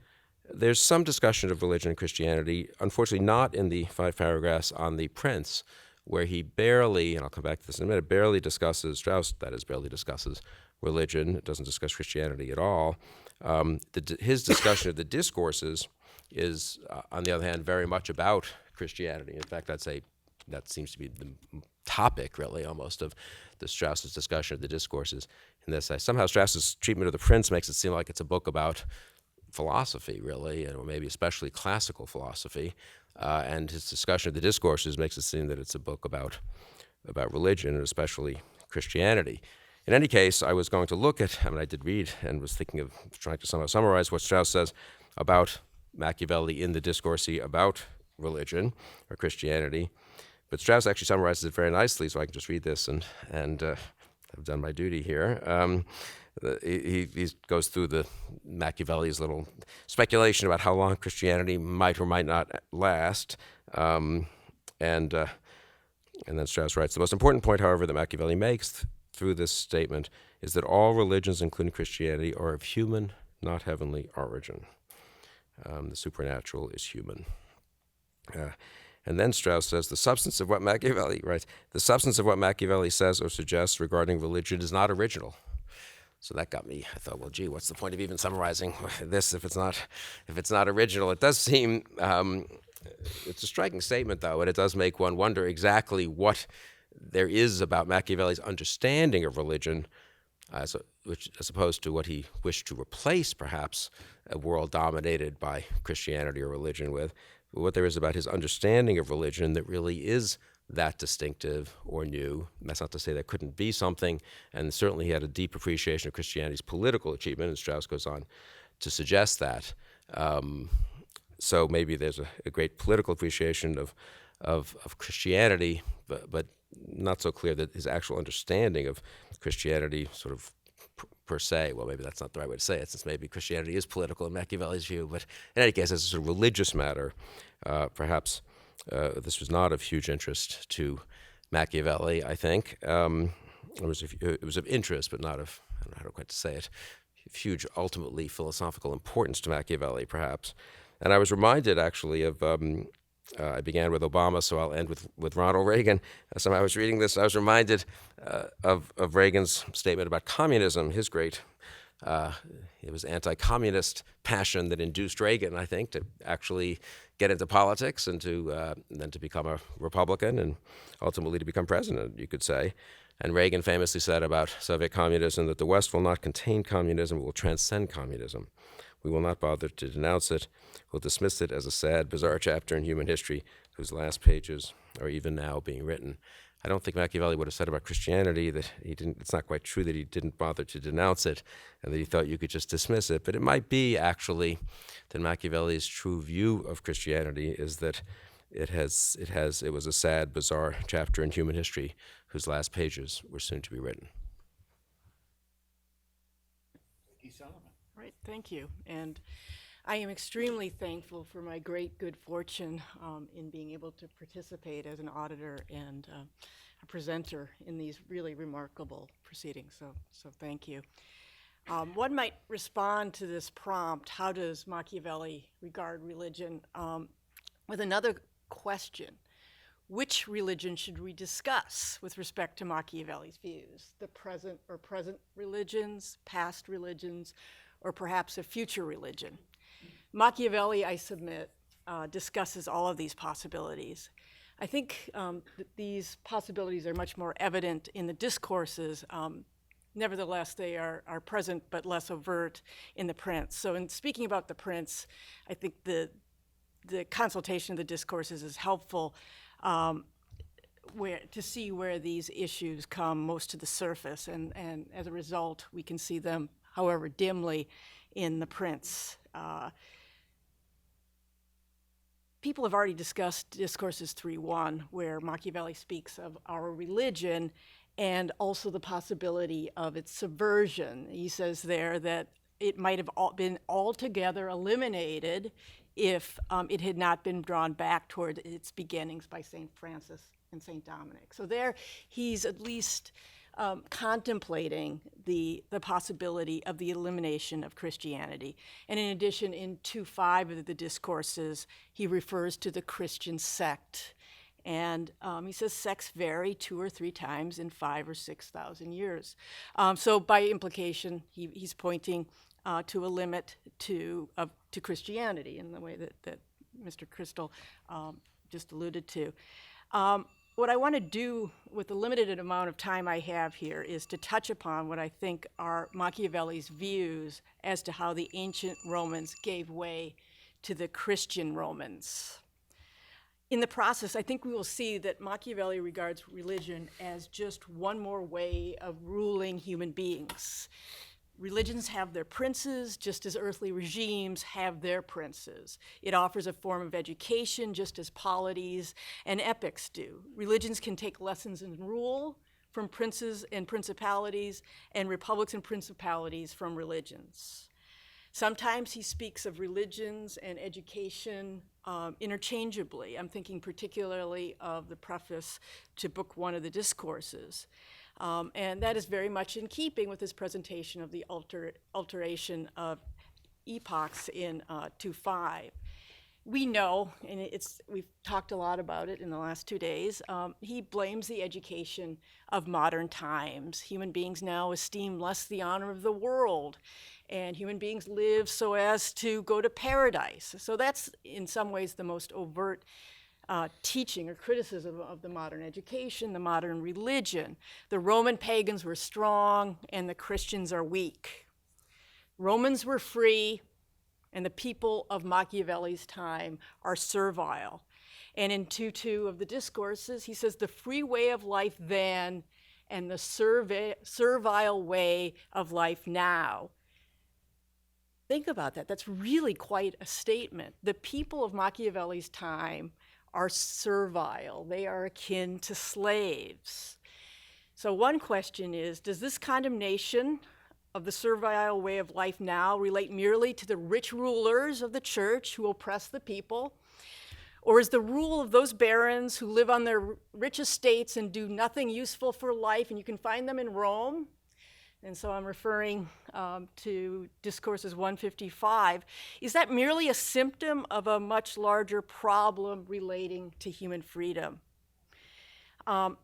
there's some discussion of religion and Christianity, unfortunately not in the 5 paragraphs on the Prince, where he barely, and I'll come back to this in a minute, Strauss, that is, barely discusses religion. It doesn't discuss Christianity at all. His discussion of the discourses is, on the other hand, very much about Christianity. In fact, I'd say that seems to be the topic, really, almost, of the Strauss's discussion of the discourses. In this, somehow Strauss's treatment of the Prince makes it seem like it's a book about philosophy, really, or maybe especially classical philosophy, and his discussion of the discourses makes it seem that it's a book about religion, and especially Christianity. In any case, I was going to look at, I did read and was thinking of trying to somehow summarize what Strauss says about Machiavelli in the discourse about religion or Christianity. But Strauss actually summarizes it very nicely, so I can just read this and I've done my duty here. He goes through the Machiavelli's little speculation about how long Christianity might or might not last, and then Strauss writes, the most important point, however, that Machiavelli makes through this statement is that all religions, including Christianity, are of human, not heavenly origin. The supernatural is human. And then Strauss says, the substance of what Machiavelli says or suggests regarding religion is not original. So that got me. I thought, well, gee, what's the point of even summarizing this if it's not original? It does seem it's a striking statement, though, and it does make one wonder exactly what there is about Machiavelli's understanding of religion, as opposed to what he wished to replace, perhaps, a world dominated by Christianity or religion with. But what there is about his understanding of religion that really is that distinctive or new. That's not to say there couldn't be something, and certainly he had a deep appreciation of Christianity's political achievement, and Strauss goes on to suggest that. So maybe there's a great political appreciation of Christianity, but not so clear that his actual understanding of Christianity sort of per se, well, maybe that's not the right way to say it, since maybe Christianity is political in Machiavelli's view, but in any case, as a sort of religious matter, perhaps this was not of huge interest to Machiavelli, I think. It was of interest, but not of, I don't know how quite to say it, of huge, ultimately philosophical importance to Machiavelli, perhaps. And I was reminded, actually, of, I began with Obama, so I'll end with Ronald Reagan. So I was reading this, I was reminded of Reagan's statement about communism, his great, it was anti-communist passion that induced Reagan, I think, to actually get into politics and then to become a Republican and ultimately to become president, you could say. And Reagan famously said about Soviet communism that the West will not contain communism, it will transcend communism. We will not bother to denounce it. We'll dismiss it as a sad, bizarre chapter in human history whose last pages are even now being written. I don't think Machiavelli would have said about Christianity that he didn't. It's not quite true that he didn't bother to denounce it and that he thought you could just dismiss it. But it might be, actually, that Machiavelli's true view of Christianity is that it was a sad, bizarre chapter in human history whose last pages were soon to be written. Vickie Sullivan. Right, thank you. And I am extremely thankful for my great good fortune in being able to participate as an auditor and a presenter in these really remarkable proceedings. So thank you. One might respond to this prompt, how does Machiavelli regard religion, with another question. Which religion should we discuss with respect to Machiavelli's views? The present religions, past religions, or perhaps a future religion? Machiavelli, I submit, discusses all of these possibilities. I think that these possibilities are much more evident in the discourses. Nevertheless, they are present but less overt in the Prince. So in speaking about the Prince, I think the consultation of the discourses is helpful to see where these issues come most to the surface, and as a result, we can see them, however dimly, in the Prince. People have already discussed Discourses 3.1, where Machiavelli speaks of our religion and also the possibility of its subversion. He says there that it might have been altogether eliminated if it had not been drawn back toward its beginnings by St. Francis and St. Dominic. So there he's at least contemplating the possibility of the elimination of Christianity. And in addition, in 2.5 of the Discourses, he refers to the Christian sect. And he says sects vary 2 or 3 times in 5,000 or 6,000 years. So by implication, he's pointing to a limit to Christianity in the way that Mr. Kristol just alluded to. What I want to do with the limited amount of time I have here is to touch upon what I think are Machiavelli's views as to how the ancient Romans gave way to the Christian Romans. In the process, I think we will see that Machiavelli regards religion as just one more way of ruling human beings. Religions have their princes, just as earthly regimes have their princes. It offers a form of education, just as polities and epics do. Religions can take lessons in rule from princes and principalities, and republics and principalities from religions. Sometimes he speaks of religions and education interchangeably. I'm thinking particularly of the preface to Book 1 of the Discourses. And that is very much in keeping with his presentation of the alteration of epochs in 2.5. We know, and we've talked a lot about it in the last 2 days, he blames the education of modern times. Human beings now esteem less the honor of the world, and human beings live so as to go to paradise. So that's, in some ways, the most overt teaching or criticism of the modern education, the modern religion. The Roman pagans were strong and the Christians are weak. Romans were free and the people of Machiavelli's time are servile. And in 2.2 of the Discourses, he says the free way of life then and the servile way of life now. Think about that. That's really quite a statement. The people of Machiavelli's time are servile. They are akin to slaves. So one question is, does this condemnation of the servile way of life now relate merely to the rich rulers of the church who oppress the people? Or is the rule of those barons who live on their rich estates and do nothing useful for life, and you can find them in Rome? And so I'm referring to Discourses 155. Is that merely a symptom of a much larger problem relating to human freedom? I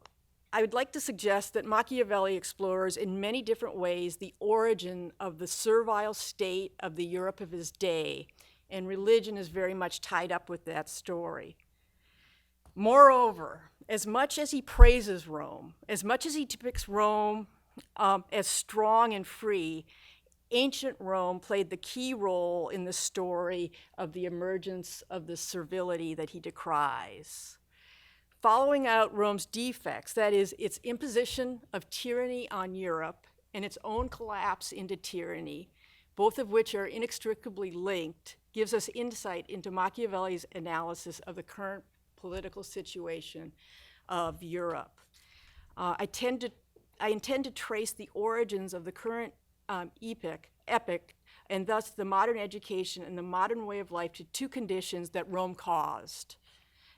would like to suggest that Machiavelli explores in many different ways the origin of the servile state of the Europe of his day, and religion is very much tied up with that story. Moreover, as much as he praises Rome, as much as he depicts Rome as strong and free, ancient Rome played the key role in the story of the emergence of the servility that he decries. Following out Rome's defects, that is, its imposition of tyranny on Europe and its own collapse into tyranny, both of which are inextricably linked, gives us insight into Machiavelli's analysis of the current political situation of Europe. I intend to trace the origins of the current epic, and thus the modern education and the modern way of life to two conditions that Rome caused,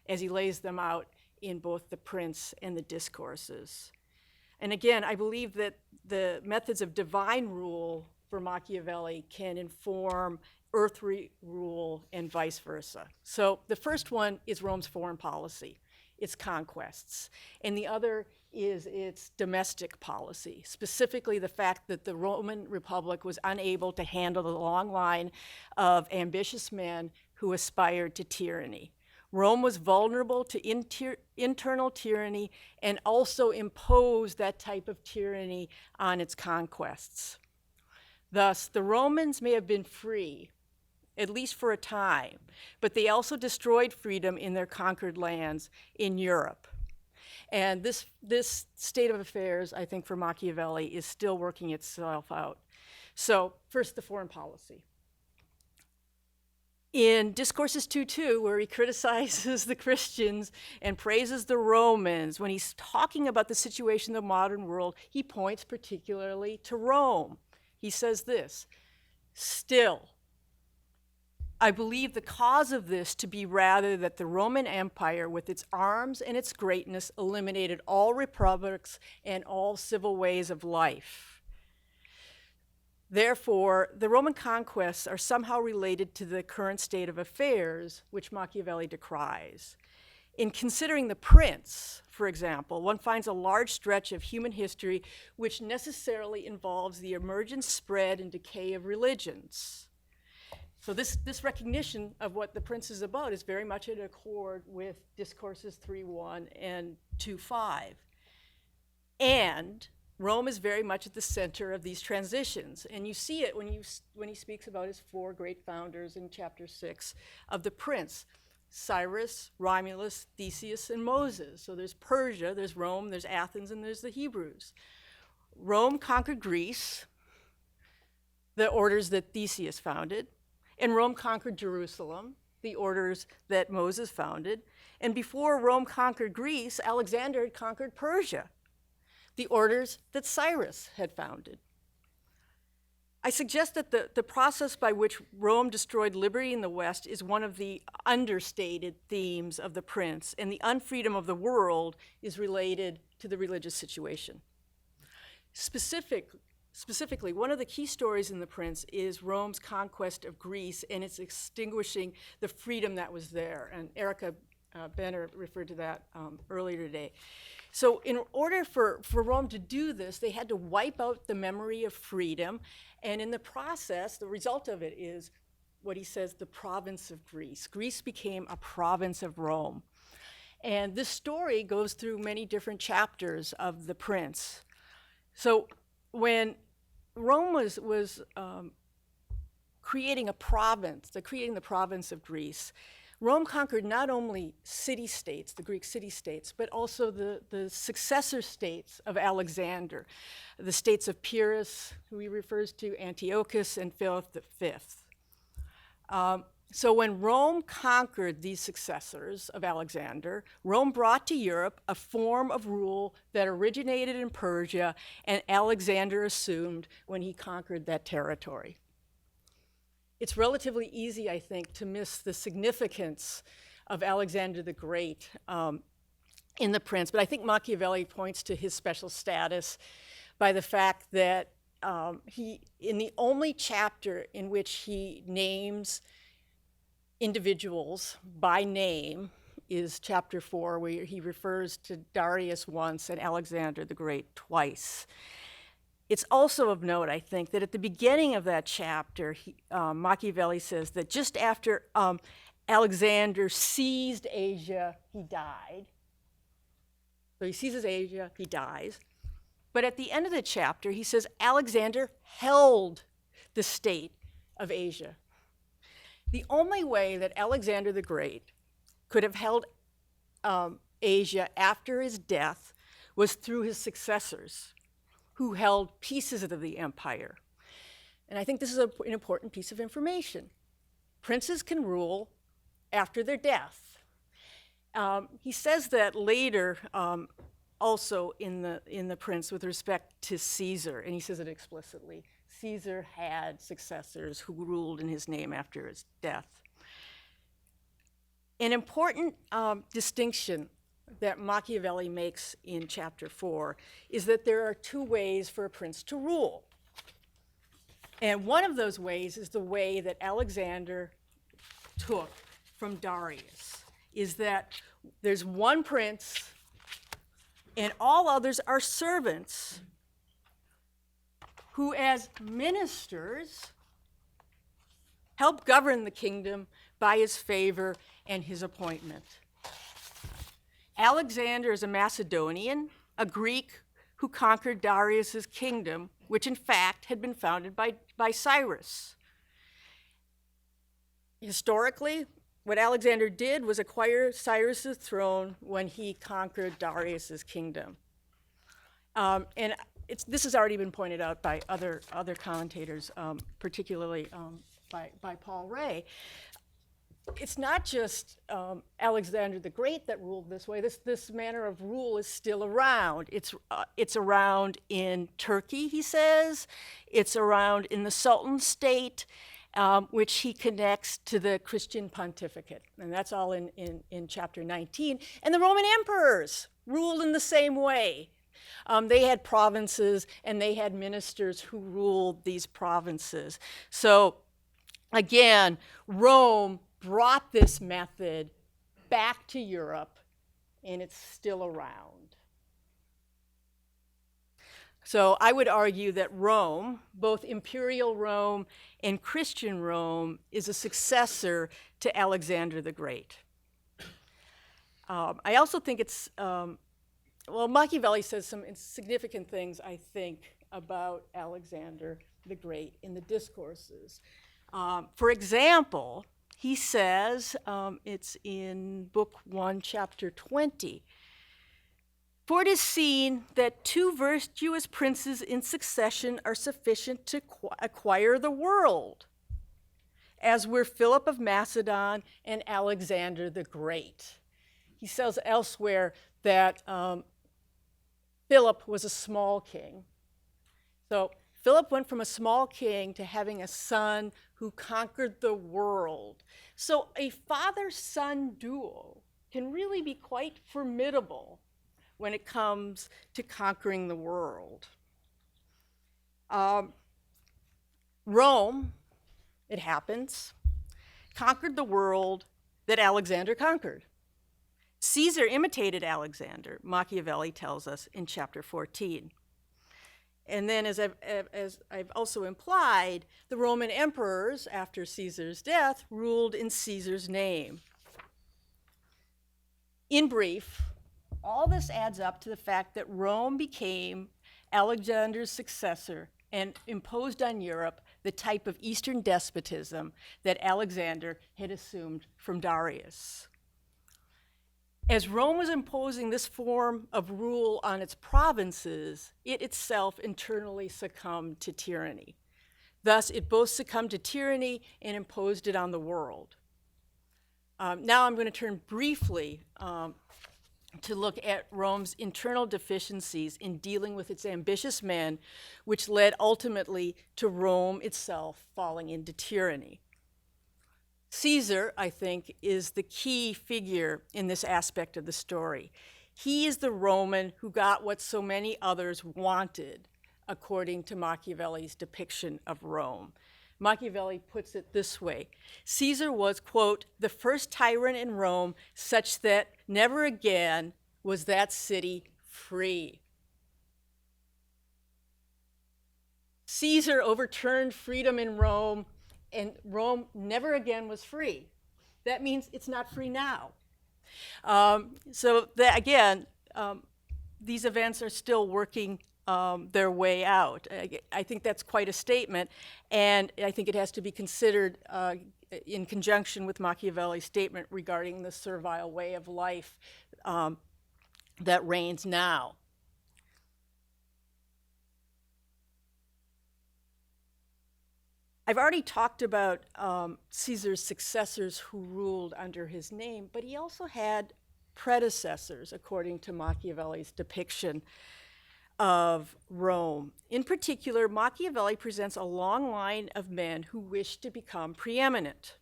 as he lays them out in both the Prince and the Discourses. And again, I believe that the methods of divine rule for Machiavelli can inform earthly rule and vice versa. So the first one is Rome's foreign policy, its conquests, and the other is its domestic policy, specifically the fact that the Roman Republic was unable to handle the long line of ambitious men who aspired to tyranny. Rome was vulnerable to internal tyranny and also imposed that type of tyranny on its conquests. Thus, the Romans may have been free, at least for a time, but they also destroyed freedom in their conquered lands in Europe. And this state of affairs, I think, for Machiavelli is still working itself out. So first, the foreign policy. In Discourses 2.2, where he criticizes the Christians and praises the Romans, when he's talking about the situation of the modern world, he points particularly to Rome. He says this, "Still, I believe the cause of this to be rather that the Roman Empire, with its arms and its greatness, eliminated all republics and all civil ways of life. Therefore, the Roman conquests are somehow related to the current state of affairs, which Machiavelli decries. In considering the Prince, for example, one finds a large stretch of human history which necessarily involves the emergence, spread, and decay of religions. So this recognition of what the Prince is about is very much in accord with Discourses 3:1 and 2:5. And Rome is very much at the center of these transitions. And you see it when he speaks about his four great founders in chapter 6 of the Prince: Cyrus, Romulus, Theseus, and Moses. So there's Persia, there's Rome, there's Athens, and there's the Hebrews. Rome conquered Greece, the orders that Theseus founded, and Rome conquered Jerusalem, the orders that Moses founded. And before Rome conquered Greece, Alexander had conquered Persia, the orders that Cyrus had founded. I suggest that the process by which Rome destroyed liberty in the West is one of the understated themes of the Prince, and the unfreedom of the world is related to the religious situation. Specifically, one of the key stories in the Prince is Rome's conquest of Greece and its extinguishing the freedom that was there. And Erica Benner referred to that earlier today. So in order for Rome to do this, they had to wipe out the memory of freedom. And in the process, the result of it is what he says, the province of Greece. Greece became a province of Rome. And this story goes through many different chapters of the Prince. So when Rome was creating a province, creating the province of Greece, Rome conquered not only city-states, the Greek city-states, but also the successor states of Alexander, the states of Pious, who he refers to, Antiochus, and Philip V. So when Rome conquered these successors of Alexander, Rome brought to Europe a form of rule that originated in Persia and Alexander assumed when he conquered that territory. It's relatively easy, I think, to miss the significance of Alexander the Great in the Prince, but I think Machiavelli points to his special status by the fact that in the only chapter in which he names individuals by name is chapter 4, where he refers to Darius once and Alexander the Great twice. It's also of note, I think, that at the beginning of that chapter, Machiavelli says that just after Alexander seized Asia, he died. So he seizes Asia, he dies. But at the end of the chapter, he says Alexander held the state of Asia. The only way that Alexander the Great could have held Asia after his death was through his successors, who held pieces of the empire. And I think this is an important piece of information. Princes can rule after their death. He says that later also in the Prince with respect to Caesar, and he says it explicitly. Caesar had successors who ruled in his name after his death. An important distinction that Machiavelli makes in chapter 4 is that there are two ways for a prince to rule. And one of those ways is the way that Alexander took from Darius, is that there's one prince and all others are servants who as ministers help govern the kingdom by his favor and his appointment. Alexander is a Macedonian, a Greek who conquered Darius's kingdom, which in fact had been founded by Cyrus. Historically, what Alexander did was acquire Cyrus's throne when he conquered Darius's kingdom. And this has already been pointed out by other commentators, particularly by Paul Ray. It's not just Alexander the Great that ruled this way. This manner of rule is still around. It's around in Turkey, he says. It's around in the Sultan state, which he connects to the Christian pontificate. And that's all in chapter 19. And the Roman emperors ruled in the same way. They had provinces and they had ministers who ruled these provinces. So again, Rome brought this method back to Europe and it's still around. So I would argue that Rome, both imperial Rome and Christian Rome, is a successor to Alexander the Great. I also think it's, well, Machiavelli says some significant things, I think, about Alexander the Great in the discourses. For example, he says, it's in Book 1, Chapter 20, "For it is seen that 2 virtuous princes in succession are sufficient to acquire the world, as were Philip of Macedon and Alexander the Great." He says elsewhere that Philip was a small king. So Philip went from a small king to having a son who conquered the world. So a father-son duo can really be quite formidable when it comes to conquering the world. Rome, it happens, conquered the world that Alexander conquered. Caesar imitated Alexander, Machiavelli tells us in chapter 14. And then, as I've also implied, the Roman emperors, after Caesar's death, ruled in Caesar's name. In brief, all this adds up to the fact that Rome became Alexander's successor and imposed on Europe the type of Eastern despotism that Alexander had assumed from Darius. As Rome was imposing this form of rule on its provinces, it itself internally succumbed to tyranny. Thus, it both succumbed to tyranny and imposed it on the world. Now I'm going to turn briefly to look at Rome's internal deficiencies in dealing with its ambitious men, which led ultimately to Rome itself falling into tyranny. Caesar, I think, is the key figure in this aspect of the story. He is the Roman who got what so many others wanted, according to Machiavelli's depiction of Rome. Machiavelli puts it this way: Caesar was, quote, "the first tyrant in Rome, such that never again was that city free." Caesar overturned freedom in Rome, and Rome never again was free. That means it's not free now. So that, again, these events are still working their way out. I think that's quite a statement, and I think it has to be considered in conjunction with Machiavelli's statement regarding the servile way of life that reigns now. I've already talked about Caesar's successors who ruled under his name, but he also had predecessors, according to Machiavelli's depiction of Rome. In particular, Machiavelli presents a long line of men who wished to become preeminent.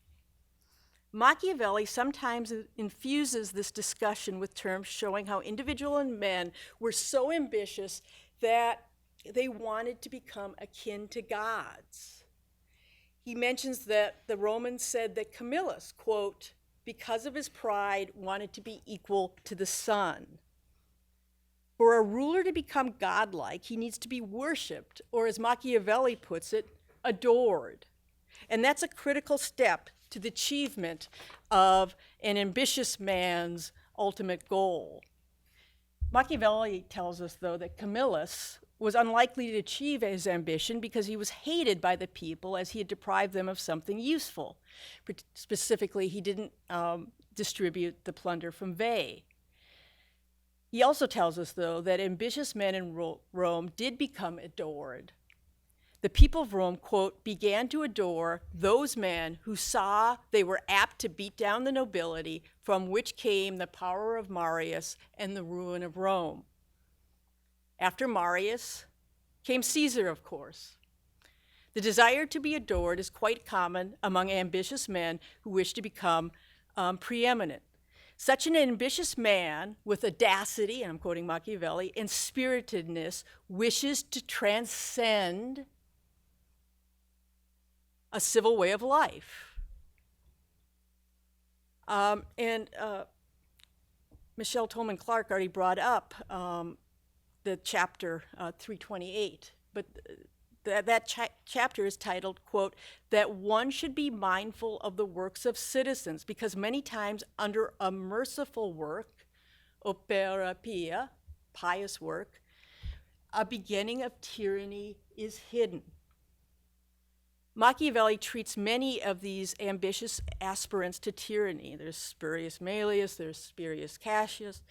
Machiavelli sometimes infuses this discussion with terms showing how individual men were so ambitious that they wanted to become akin to gods. He mentions that the Romans said that Camillus, quote, because of his pride, wanted to be equal to the sun. For a ruler to become godlike, he needs to be worshipped, or as Machiavelli puts it, adored. And that's a critical step to the achievement of an ambitious man's ultimate goal. Machiavelli tells us, though, that Camillus was unlikely to achieve his ambition because he was hated by the people as he had deprived them of something useful. Specifically, he didn't distribute the plunder from Veii. He also tells us, though, that ambitious men in Rome did become adored. The people of Rome, quote, began to adore those men who saw they were apt to beat down the nobility, from which came the power of Marius and the ruin of Rome. After Marius came Caesar, of course. The desire to be adored is quite common among ambitious men who wish to become preeminent. Such an ambitious man with audacity, and I'm quoting Machiavelli, and spiritedness wishes to transcend a civil way of life. Michelle Tolman Clark already brought up the chapter 328, but that chapter is titled, quote, that one should be mindful of the works of citizens, because many times under a merciful work, opera pia, pious work, a beginning of tyranny is hidden. Machiavelli treats many of these ambitious aspirants to tyranny. There's Spurius Maelius, there's Spurius Cassius.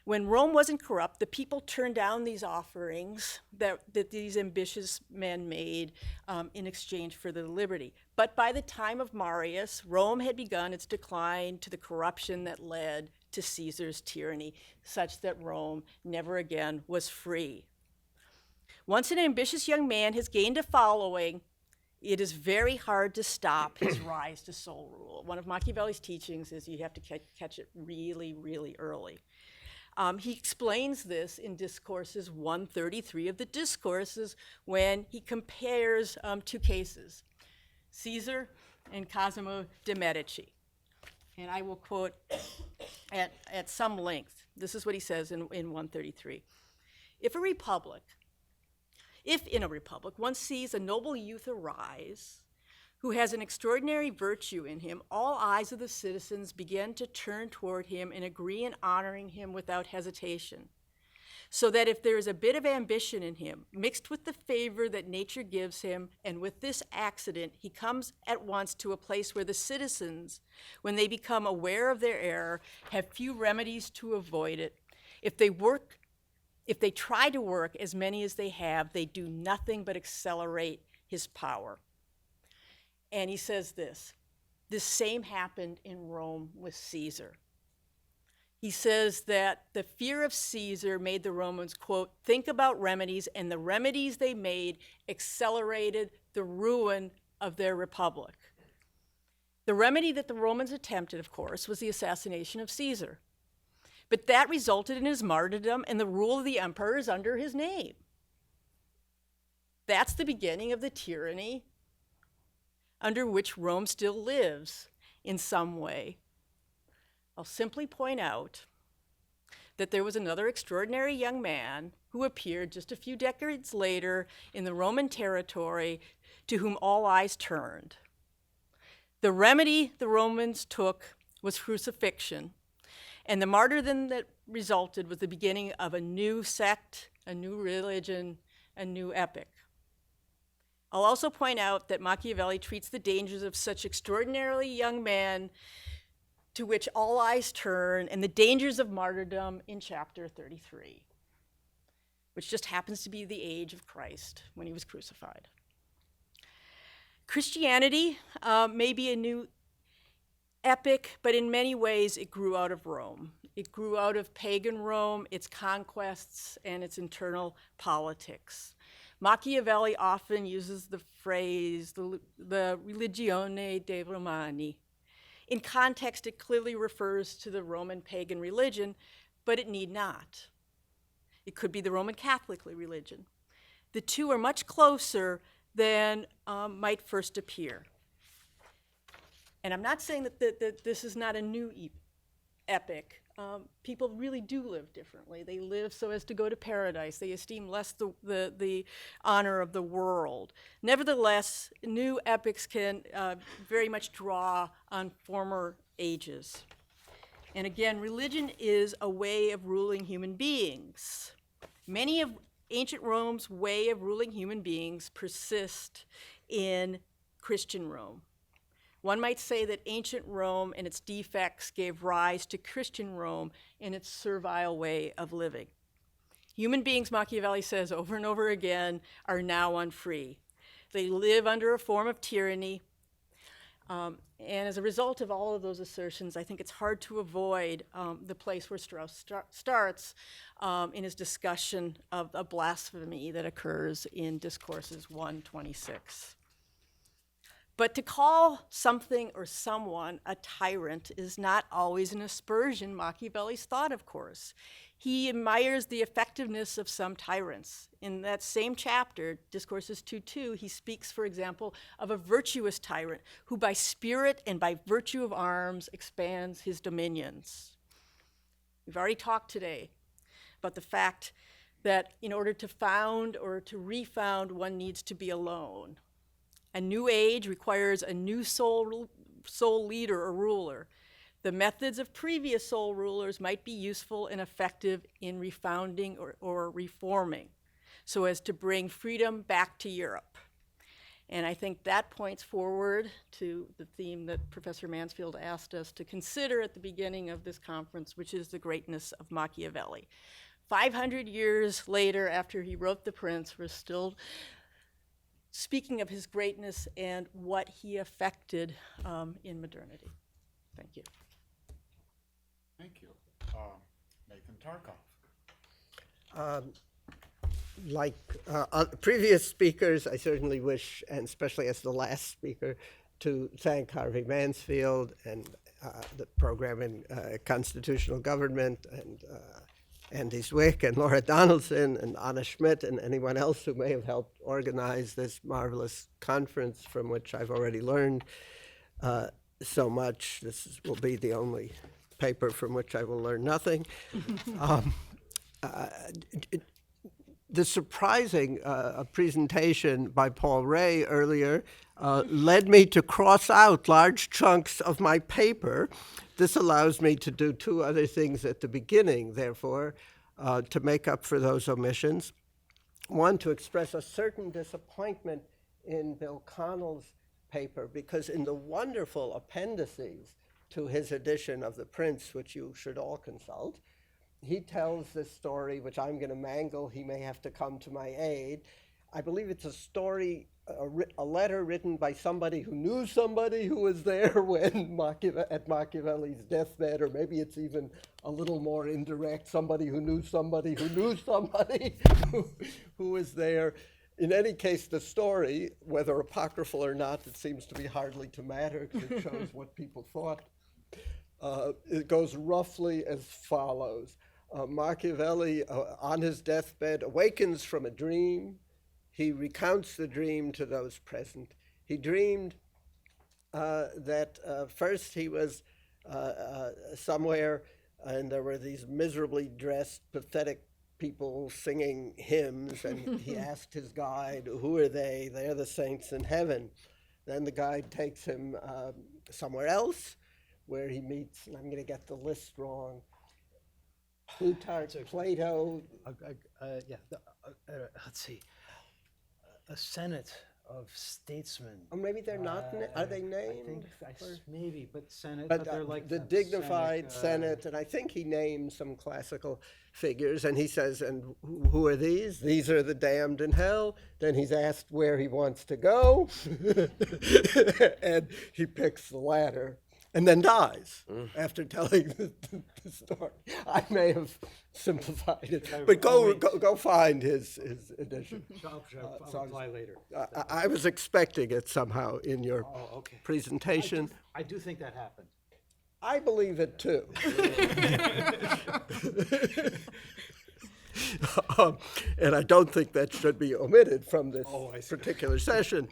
When Rome wasn't corrupt, the people turned down these offerings that these ambitious men made in exchange for their liberty. But by the time of Marius, Rome had begun its decline to the corruption that led to Caesar's tyranny, such that Rome never again was free. Once an ambitious young man has gained a following, it is very hard to stop his rise to sole rule. One of Machiavelli's teachings is you have to catch it really, really early. He explains this in Discourses 133 of the Discourses when he compares two cases, Caesar and Cosimo de' Medici. And I will quote at some length. This is what he says in 133. If in a republic one sees a noble youth arise who has an extraordinary virtue in him, all eyes of the citizens begin to turn toward him and agree in honoring him without hesitation. So that if there is a bit of ambition in him, mixed with the favor that nature gives him, and with this accident, he comes at once to a place where the citizens, when they become aware of their error, have few remedies to avoid it. If they try to work as many as they have, they do nothing but accelerate his power. And he says this same happened in Rome with Caesar. He says that the fear of Caesar made the Romans, quote, think about remedies, and the remedies they made accelerated the ruin of their republic. The remedy that the Romans attempted, of course, was the assassination of Caesar. But that resulted in his martyrdom, and the rule of the emperor is under his name. That's the beginning of the tyranny under which Rome still lives in some way. I'll simply point out that there was another extraordinary young man who appeared just a few decades later in the Roman territory to whom all eyes turned. The remedy the Romans took was crucifixion, and the martyrdom that resulted was the beginning of a new sect, a new religion, a new epic. I'll also point out that Machiavelli treats the dangers of such extraordinarily young men to which all eyes turn, and the dangers of martyrdom in chapter 33, which just happens to be the age of Christ when he was crucified. Christianity may be a new epic, but in many ways it grew out of Rome. It grew out of pagan Rome, its conquests, and its internal politics. Machiavelli often uses the phrase, the religione dei Romani. In context, it clearly refers to the Roman pagan religion, but it need not. It could be the Roman Catholic religion. The two are much closer than might first appear. And I'm not saying that this is not a new epic. People really do live differently. They live so as to go to paradise. They esteem less the honor of the world. Nevertheless, new epics can very much draw on former ages. And again, religion is a way of ruling human beings. Many of ancient Rome's way of ruling human beings persist in Christian Rome. One might say that ancient Rome and its defects gave rise to Christian Rome in its servile way of living. Human beings, Machiavelli says over and over again, are now unfree. They live under a form of tyranny. And as a result of all of those assertions, I think it's hard to avoid the place where Strauss starts in his discussion of a blasphemy that occurs in Discourses 126. But to call something or someone a tyrant is not always an aspersion Machiavelli's thought, of course. He admires the effectiveness of some tyrants. In that same chapter, Discourses 2:2, he speaks, for example, of a virtuous tyrant who by spirit and by virtue of arms expands his dominions. We've already talked today about the fact that in order to found or to refound, one needs to be alone. A new age requires a new soul leader or ruler. The methods of previous soul rulers might be useful and effective in refounding or reforming, so as to bring freedom back to Europe. And I think that points forward to the theme that Professor Mansfield asked us to consider at the beginning of this conference, which is the greatness of Machiavelli. 500 years later, after he wrote The Prince, we're still speaking of his greatness and what he affected in modernity. Thank you. Thank you. Nathan Tarcov. Like previous speakers, I certainly wish, and especially as the last speaker, to thank Harvey Mansfield and the program in constitutional government, and Andy Zwick and Laura Donaldson and Anna Schmidt and anyone else who may have helped organize this marvelous conference from which I've already learned so much. Will be the only paper from which I will learn nothing. The surprising presentation by Paul Ray earlier led me to cross out large chunks of my paper. This allows me to do two other things at the beginning, therefore, to make up for those omissions. One, to express a certain disappointment in Bill Connell's paper, because in the wonderful appendices to his edition of The Prince, which you should all consult, he tells this story, which I'm going to mangle. He may have to come to my aid. I believe it's a story, a letter written by somebody who knew somebody who was there when at Machiavelli's deathbed, or maybe it's even a little more indirect, somebody who knew somebody who knew somebody who was there. In any case, the story, whether apocryphal or not, it seems to me hardly to matter, because it shows what people thought. It goes roughly as follows. Machiavelli, on his deathbed, awakens from a dream. He recounts the dream to those present. He dreamed that first he was somewhere, and there were these miserably dressed, pathetic people singing hymns, and he asked his guide, who are they? They're the saints in heaven. Then the guide takes him somewhere else, where he meets, and I'm going to get the list wrong, Plutarch, Plato. Let's see. A senate of statesmen. Or maybe they're not, are they named? Maybe, but senate, But they're like the dignified Senate, and I think he names some classical figures, and he says, and who are these? These are the damned in hell. Then he's asked where he wants to go, and he picks the latter, and then dies after telling the story. I may have simplified it, but go find his edition. I'll apply later. I was expecting it somehow in your Okay. presentation. I do think that happened. I believe it too. And I don't think that should be omitted from this particular session.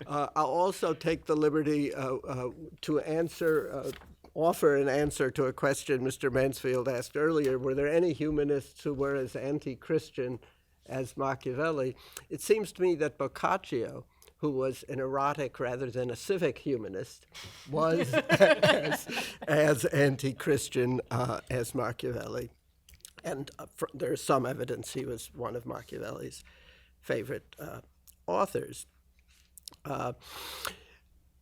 I'll also take the liberty to offer an answer to a question Mr. Mansfield asked earlier. Were there any humanists who were as anti-Christian as Machiavelli? It seems to me that Boccaccio, who was an erotic rather than a civic humanist, was as anti-Christian as Machiavelli. And there's some evidence he was one of Machiavelli's favorite authors.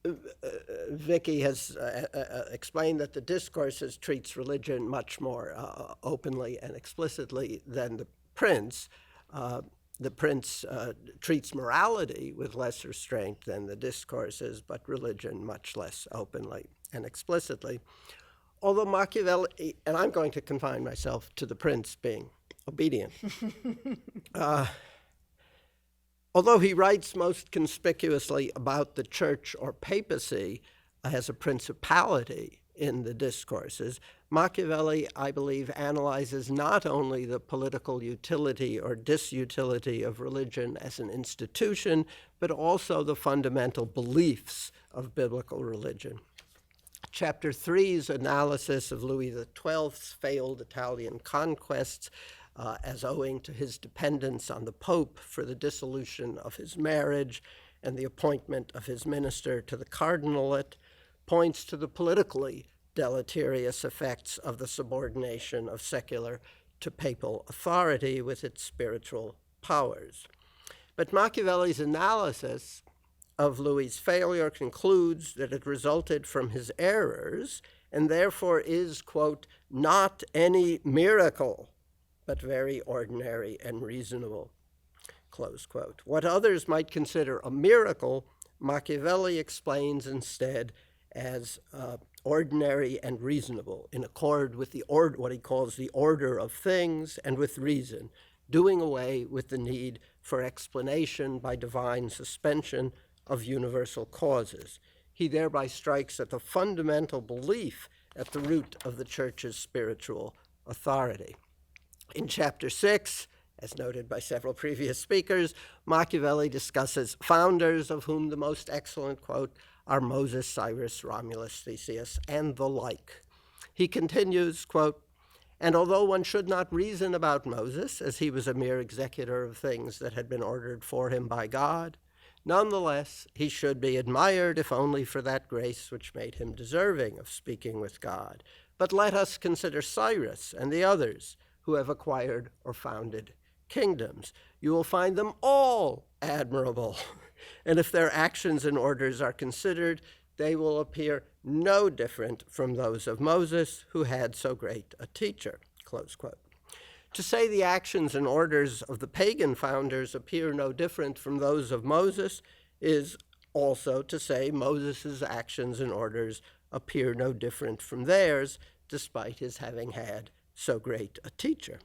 Vickie has explained that the Discourses treats religion much more openly and explicitly than the Prince. The Prince treats morality with less restraint than the Discourses, but religion much less openly and explicitly. Although Machiavelli, and I'm going to confine myself to the Prince being obedient, although he writes most conspicuously about the church or papacy as a principality in the Discourses, Machiavelli, I believe, analyzes not only the political utility or disutility of religion as an institution, but also the fundamental beliefs of biblical religion. Chapter 3's analysis of Louis XII's failed Italian conquests as owing to his dependence on the Pope for the dissolution of his marriage and the appointment of his minister to the cardinalate, points to the politically deleterious effects of the subordination of secular to papal authority with its spiritual powers. But Machiavelli's analysis of Louis's failure concludes that it resulted from his errors and therefore is, quote, not any miracle, but very ordinary and reasonable, close quote. What others might consider a miracle, Machiavelli explains instead as ordinary and reasonable, in accord with what he calls the order of things and with reason, doing away with the need for explanation by divine suspension of universal causes. He thereby strikes at the fundamental belief at the root of the Church's spiritual authority. In Chapter 6, as noted by several previous speakers, Machiavelli discusses founders, of whom the most excellent, quote, are Moses, Cyrus, Romulus, Theseus, and the like. He continues, quote, and although one should not reason about Moses, as he was a mere executor of things that had been ordered for him by God, nonetheless, he should be admired, if only for that grace which made him deserving of speaking with God. But let us consider Cyrus and the others who have acquired or founded kingdoms. You will find them all admirable. And if their actions and orders are considered, they will appear no different from those of Moses, who had so great a teacher, close quote. To say the actions and orders of the pagan founders appear no different from those of Moses is also to say Moses' actions and orders appear no different from theirs, despite his having had so great a teacher.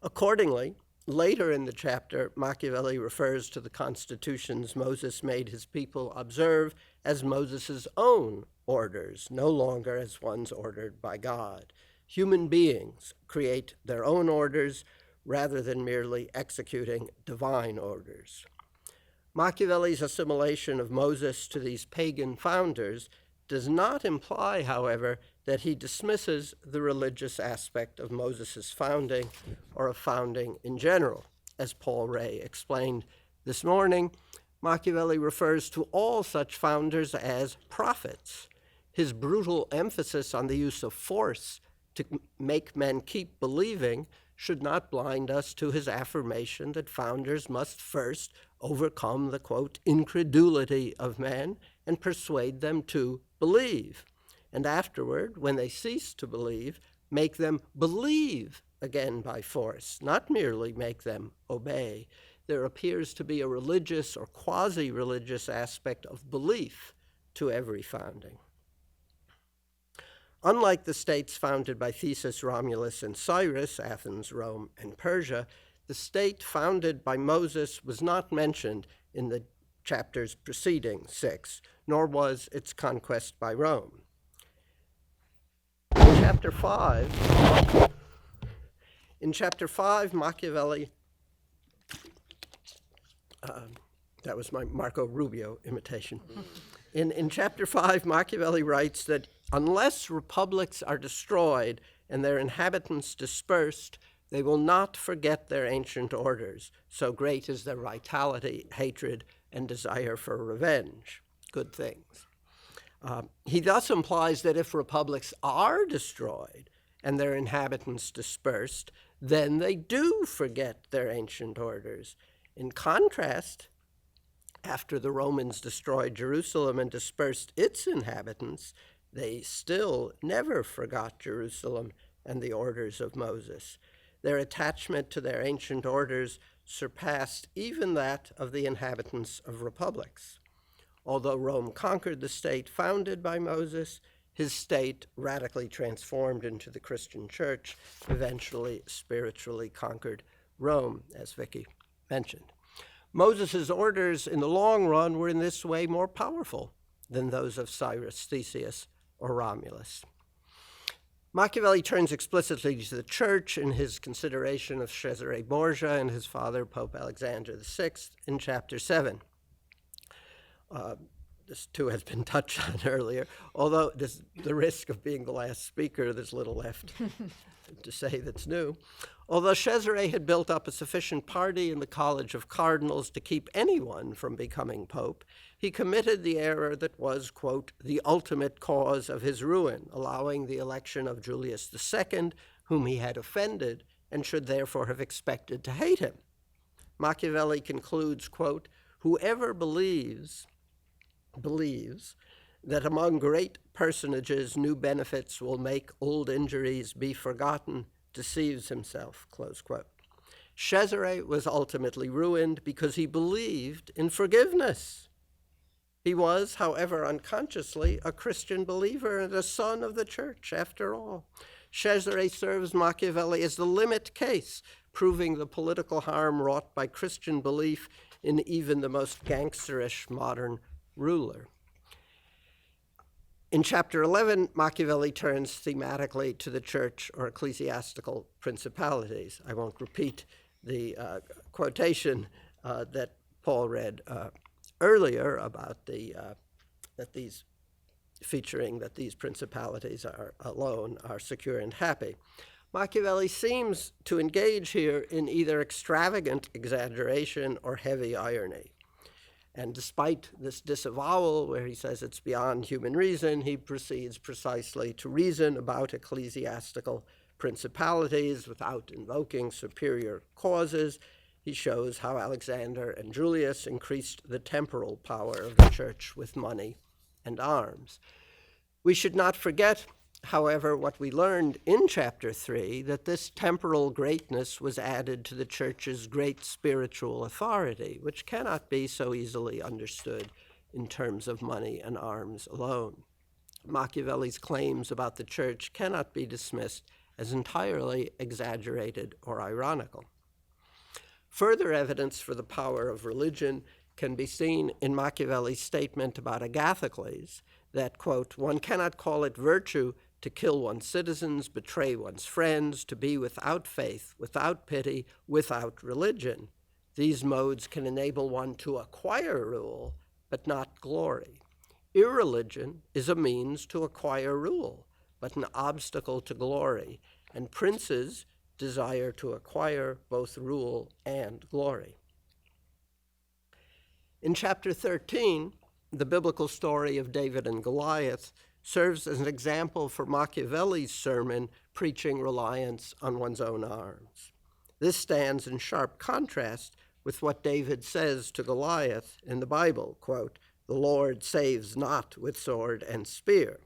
Accordingly, later in the chapter, Machiavelli refers to the constitutions Moses made his people observe as Moses' own orders, no longer as ones ordered by God. Human beings create their own orders rather than merely executing divine orders. Machiavelli's assimilation of Moses to these pagan founders does not imply, however, that he dismisses the religious aspect of Moses' founding or of founding in general. As Paul Ray explained this morning, Machiavelli refers to all such founders as prophets. His brutal emphasis on the use of force to make men keep believing should not blind us to his affirmation that founders must first overcome the, quote, incredulity of men and persuade them to believe, and afterward, when they cease to believe, make them believe again by force, not merely make them obey. There appears to be a religious or quasi-religious aspect of belief to every founding. Unlike the states founded by Theseus, Romulus, and Cyrus, Athens, Rome, and Persia, the state founded by Moses was not mentioned in the chapters preceding 6, nor was its conquest by Rome. In chapter 5, Machiavelli, that was my Marco Rubio imitation. In chapter 5, Machiavelli writes that unless republics are destroyed and their inhabitants dispersed, they will not forget their ancient orders. So great is their vitality, hatred, and desire for revenge. Good things. He thus implies that if republics are destroyed and their inhabitants dispersed, then they do forget their ancient orders. In contrast, after the Romans destroyed Jerusalem and dispersed its inhabitants, they still never forgot Jerusalem and the orders of Moses. Their attachment to their ancient orders surpassed even that of the inhabitants of republics. Although Rome conquered the state founded by Moses, his state, radically transformed into the Christian church, eventually spiritually conquered Rome, as Vickie mentioned. Moses' orders in the long run were in this way more powerful than those of Cyrus, Theseus, or Romulus. Machiavelli turns explicitly to the church in his consideration of Cesare Borgia and his father, Pope Alexander VI, in chapter 7. this too has been touched on earlier, although there's the risk of being the last speaker, there's little left to say that's new. Although Cesare had built up a sufficient party in the College of Cardinals to keep anyone from becoming pope, he committed the error that was, quote, the ultimate cause of his ruin, allowing the election of Julius II, whom he had offended and should therefore have expected to hate him. Machiavelli concludes, quote, whoever believes that among great personages new benefits will make old injuries be forgotten deceives himself, close quote. Cesare was ultimately ruined because he believed in forgiveness. He was, however, unconsciously a Christian believer and a son of the church, after all. Cesare serves Machiavelli as the limit case, proving the political harm wrought by Christian belief in even the most gangsterish modern ruler. In chapter 11, Machiavelli turns thematically to the church or ecclesiastical principalities. I won't repeat the quotation that Paul read earlier about that these principalities are alone are secure and happy. Machiavelli seems to engage here in either extravagant exaggeration or heavy irony. And despite this disavowal, where he says it's beyond human reason, he proceeds precisely to reason about ecclesiastical principalities without invoking superior causes. He shows how Alexander and Julius increased the temporal power of the church with money and arms. We should not forget, however, what we learned in chapter 3, that this temporal greatness was added to the church's great spiritual authority, which cannot be so easily understood in terms of money and arms alone. Machiavelli's claims about the church cannot be dismissed as entirely exaggerated or ironical. Further evidence for the power of religion can be seen in Machiavelli's statement about Agathocles, that, quote, one cannot call it virtue to kill one's citizens, betray one's friends, to be without faith, without pity, without religion. These modes can enable one to acquire rule, but not glory. Irreligion is a means to acquire rule, but an obstacle to glory, and princes desire to acquire both rule and glory. In chapter 13, the biblical story of David and Goliath serves as an example for Machiavelli's sermon preaching reliance on one's own arms. This stands in sharp contrast with what David says to Goliath in the Bible, quote, the Lord saves not with sword and spear.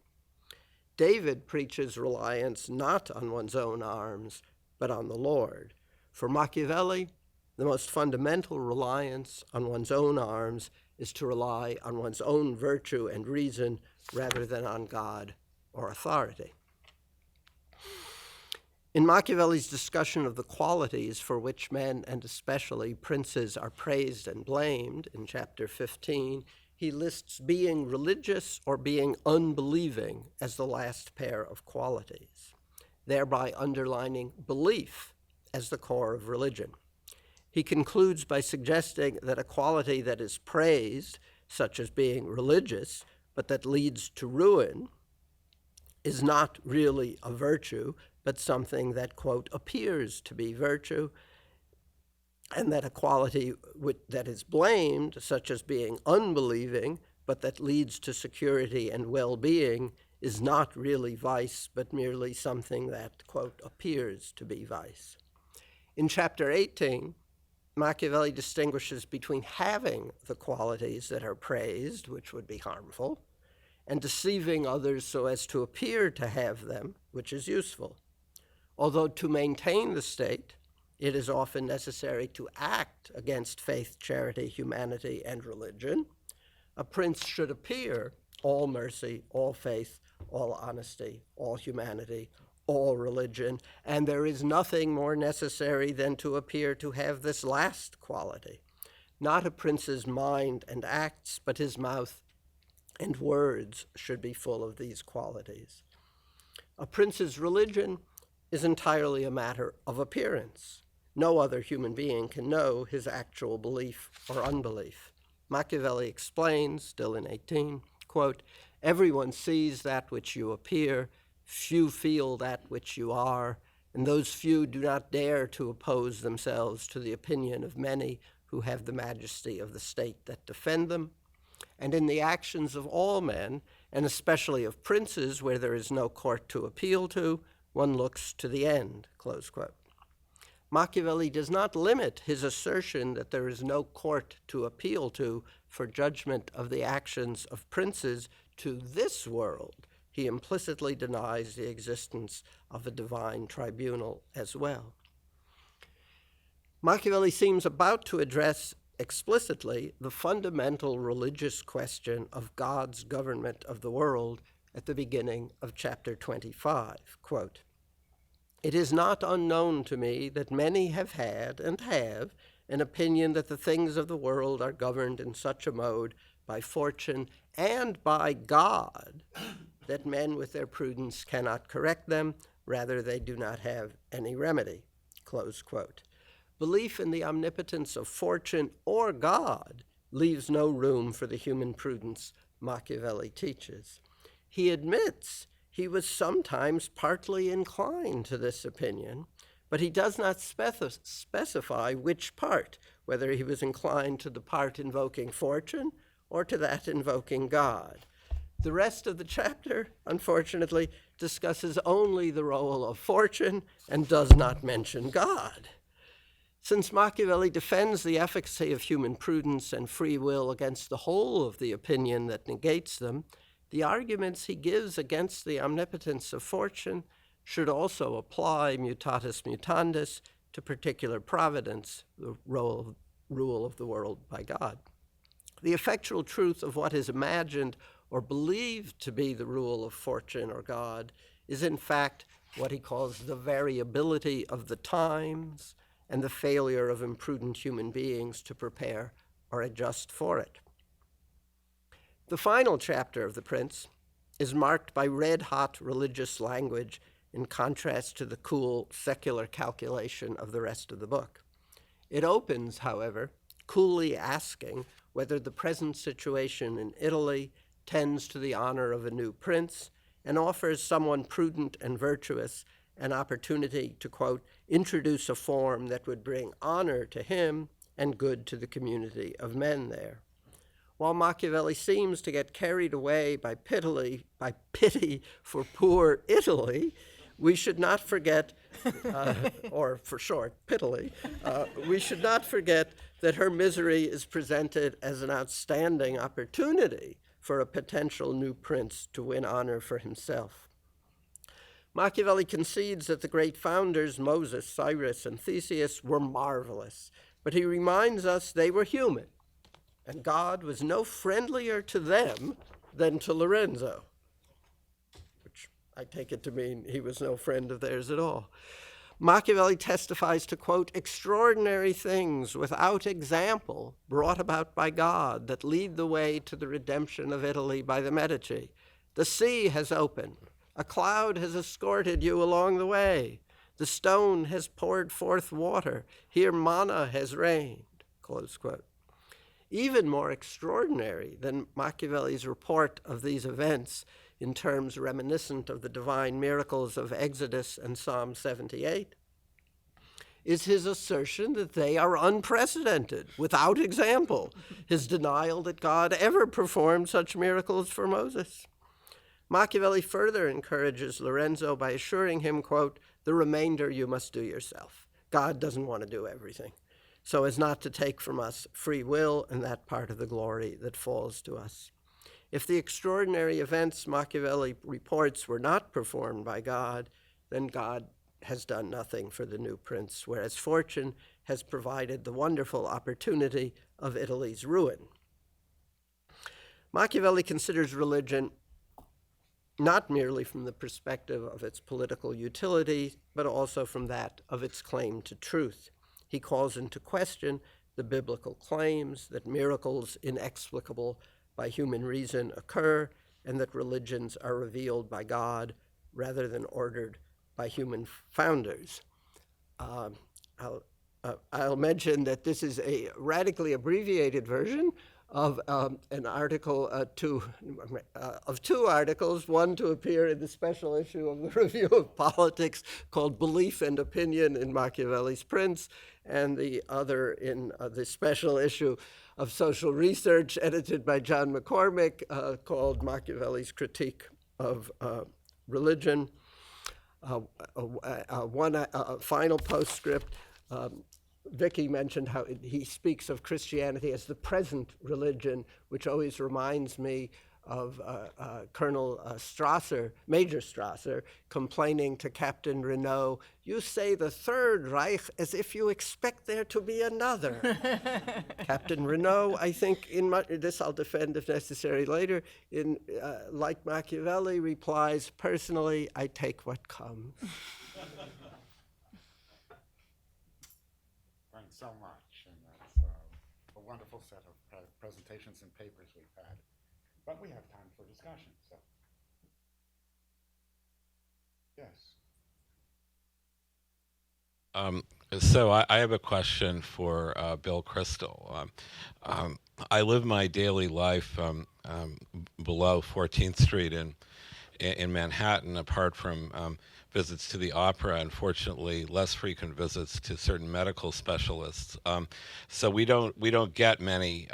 David preaches reliance not on one's own arms, but on the Lord. For Machiavelli, the most fundamental reliance on one's own arms is to rely on one's own virtue and reason rather than on God or authority. In Machiavelli's discussion of the qualities for which men, and especially princes, are praised and blamed, in chapter 15, he lists being religious or being unbelieving as the last pair of qualities, thereby underlining belief as the core of religion. He concludes by suggesting that a quality that is praised, such as being religious, but that leads to ruin, is not really a virtue, but something that, quote, appears to be virtue, and that a quality that is blamed, such as being unbelieving, but that leads to security and well-being, is not really vice, but merely something that, quote, appears to be vice. In chapter 18, Machiavelli distinguishes between having the qualities that are praised, which would be harmful, and deceiving others so as to appear to have them, which is useful. Although to maintain the state, it is often necessary to act against faith, charity, humanity, and religion, a prince should appear all mercy, all faith, all honesty, all humanity, all religion, and there is nothing more necessary than to appear to have this last quality. Not a prince's mind and acts, but his mouth and words should be full of these qualities. A prince's religion is entirely a matter of appearance. No other human being can know his actual belief or unbelief. Machiavelli explains, still in 18, quote, "Everyone sees that which you appear, few feel that which you are, and those few do not dare to oppose themselves to the opinion of many who have the majesty of the state that defend them. And in the actions of all men, and especially of princes where there is no court to appeal to, one looks to the end," close quote. Machiavelli does not limit his assertion that there is no court to appeal to for judgment of the actions of princes to this world. He implicitly denies the existence of a divine tribunal as well. Machiavelli seems about to address explicitly the fundamental religious question of God's government of the world at the beginning of chapter 25. Quote, "It is not unknown to me that many have had and have an opinion that the things of the world are governed in such a mode by fortune and by God that men with their prudence cannot correct them, rather they do not have any remedy," close quote. Belief in the omnipotence of fortune or God leaves no room for the human prudence Machiavelli teaches. He admits he was sometimes partly inclined to this opinion, but he does not specify which part, whether he was inclined to the part invoking fortune or to that invoking God. The rest of the chapter, unfortunately, discusses only the role of fortune and does not mention God. Since Machiavelli defends the efficacy of human prudence and free will against the whole of the opinion that negates them, the arguments he gives against the omnipotence of fortune should also apply, mutatis mutandis, to particular providence, the rule of the world by God. The effectual truth of what is imagined or believed to be the rule of fortune or God is in fact what he calls the variability of the times and the failure of imprudent human beings to prepare or adjust for it. The final chapter of The Prince is marked by red-hot religious language in contrast to the cool secular calculation of the rest of the book. It opens, however, coolly asking whether the present situation in Italy tends to the honor of a new prince and offers someone prudent and virtuous an opportunity to, quote, "introduce a form that would bring honor to him and good to the community of men there." While Machiavelli seems to get carried away by pity for poor Italy, we should not forget, or for short, Pittily, we should not forget that her misery is presented as an outstanding opportunity for a potential new prince to win honor for himself. Machiavelli concedes that the great founders, Moses, Cyrus, and Theseus, were marvelous, but he reminds us they were human, and God was no friendlier to them than to Lorenzo, which I take it to mean he was no friend of theirs at all. Machiavelli testifies to, quote, "extraordinary things without example brought about by God that lead the way to the redemption of Italy by the Medici. The sea has opened. A cloud has escorted you along the way. The stone has poured forth water. Here manna has rained," close quote. Even more extraordinary than Machiavelli's report of these events in terms reminiscent of the divine miracles of Exodus and Psalm 78 is his assertion that they are unprecedented, without example, his denial that God ever performed such miracles for Moses. Machiavelli further encourages Lorenzo by assuring him, quote, "the remainder you must do yourself. God doesn't want to do everything, so as not to take from us free will and that part of the glory that falls to us." If the extraordinary events Machiavelli reports were not performed by God, then God has done nothing for the new prince, whereas fortune has provided the wonderful opportunity of Italy's ruin. Machiavelli considers religion not merely from the perspective of its political utility, but also from that of its claim to truth. He calls into question the biblical claims that miracles inexplicable by human reason occur and that religions are revealed by God rather than ordered by human founders. I'll mention that this is a radically abbreviated version of an article of two articles, one to appear in the special issue of the Review of Politics called Belief and Opinion in Machiavelli's Prince, and the other in the special issue of Social Research, edited by John McCormick, called Machiavelli's Critique of Religion. One final postscript. Vickie mentioned how he speaks of Christianity as the present religion, which always reminds me of Colonel Major Strasser, complaining to Captain Renault, "You say the Third Reich as if you expect there to be another." Captain Renault, I think, this I'll defend if necessary later, like Machiavelli, replies, "Personally, I take what comes." Thanks so much, and that's a wonderful set of presentations and papers we've had. But we have time for discussion, so. Yes. So I have a question for Bill Kristol. I live my daily life below 14th Street in Manhattan, apart from visits to the opera, unfortunately less frequent visits to certain medical specialists. So we don't get many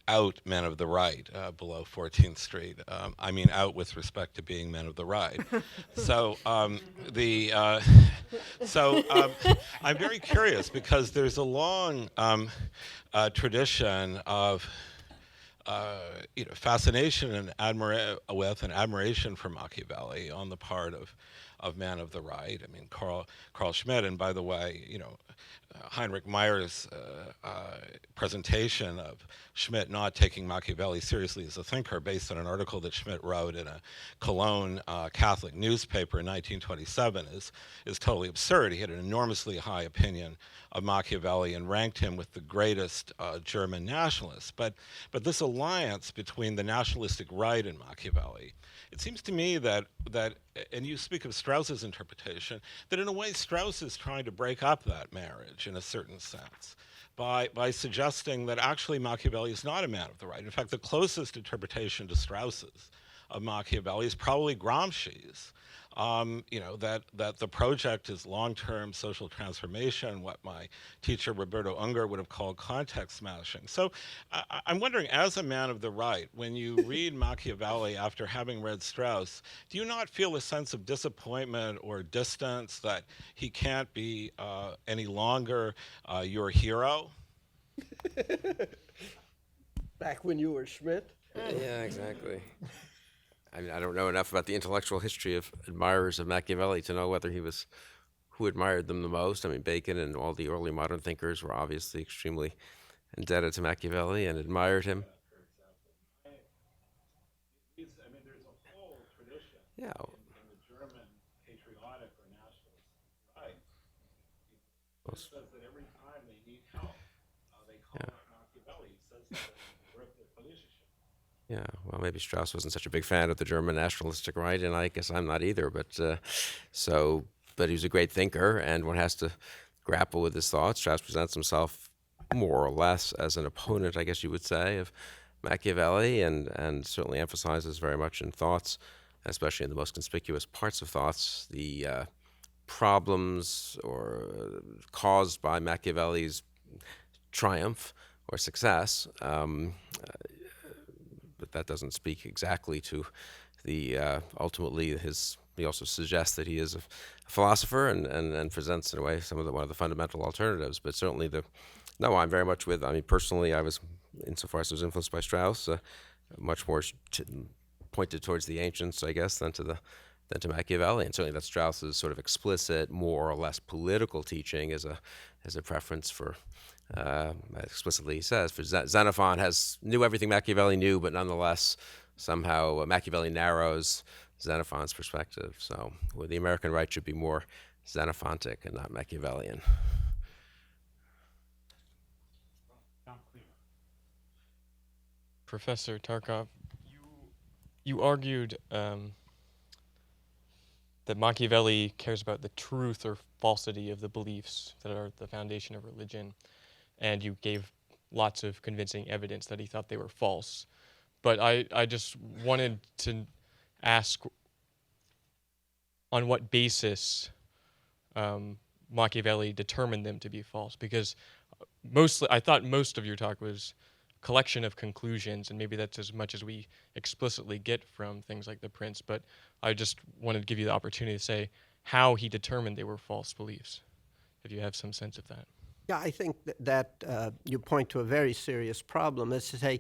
out men of the right below 14th Street. I mean out with respect to being men of the right. So I'm very curious because there's a long tradition of fascination and admiration for Machiavelli on the part of men of the right. I mean, Carl Schmitt, and by the way, Heinrich Meyer's presentation of Schmitt not taking Machiavelli seriously as a thinker, based on an article that Schmitt wrote in a Cologne Catholic newspaper in 1927, is totally absurd. He had an enormously high opinion of Machiavelli and ranked him with the greatest German nationalists. But this alliance between the nationalistic right and Machiavelli, it seems to me that, and you speak of Strauss's interpretation, that in a way Strauss is trying to break up that marriage in a certain sense by suggesting that actually Machiavelli is not a man of the right. In fact, the closest interpretation to Strauss's of Machiavelli is probably Gramsci's. That the project is long-term social transformation, what my teacher Roberto Unger would have called context smashing. So I'm wondering, as a man of the right, when you read Machiavelli after having read Strauss, do you not feel a sense of disappointment or distance that he can't be any longer your hero? Back when you were Schmitt? Yeah, exactly. I mean, I don't know enough about the intellectual history of admirers of Machiavelli to know who admired them the most. I mean, Bacon and all the early modern thinkers were obviously extremely indebted to Machiavelli and admired him. I mean, there's a whole tradition Yeah. in the German patriotic or nationalist right. It says that every time they need help, they call up Machiavelli. He says that in the Politische. Yeah, well, maybe Strauss wasn't such a big fan of the German nationalistic right, and I guess I'm not either. But he was a great thinker, and one has to grapple with his thoughts. Strauss presents himself more or less as an opponent, I guess you would say, of Machiavelli, and certainly emphasizes very much in thoughts, especially in the most conspicuous parts of thoughts, the problems caused by Machiavelli's triumph or success. But that doesn't speak exactly to the ultimately he also suggests that he is a philosopher and presents in a way one of the fundamental alternatives. But certainly I'm very much with. I mean, personally, I was, insofar as I was influenced by Strauss, much more pointed towards the ancients, I guess, than to Machiavelli. And certainly that Strauss's sort of explicit, more or less political teaching is a preference for. Explicitly he says, for Xenophon knew everything Machiavelli knew, but nonetheless somehow Machiavelli narrows Xenophon's perspective. So the American right should be more Xenophontic and not Machiavellian. Professor Tarcov, you argued that Machiavelli cares about the truth or falsity of the beliefs that are the foundation of religion, and you gave lots of convincing evidence that he thought they were false. But I just wanted to ask on what basis Machiavelli determined them to be false, because I thought most of your talk was collection of conclusions, and maybe that's as much as we explicitly get from things like The Prince, but I just wanted to give you the opportunity to say how he determined they were false beliefs, if you have some sense of that. Yeah, I think that you point to a very serious problem. Is to say,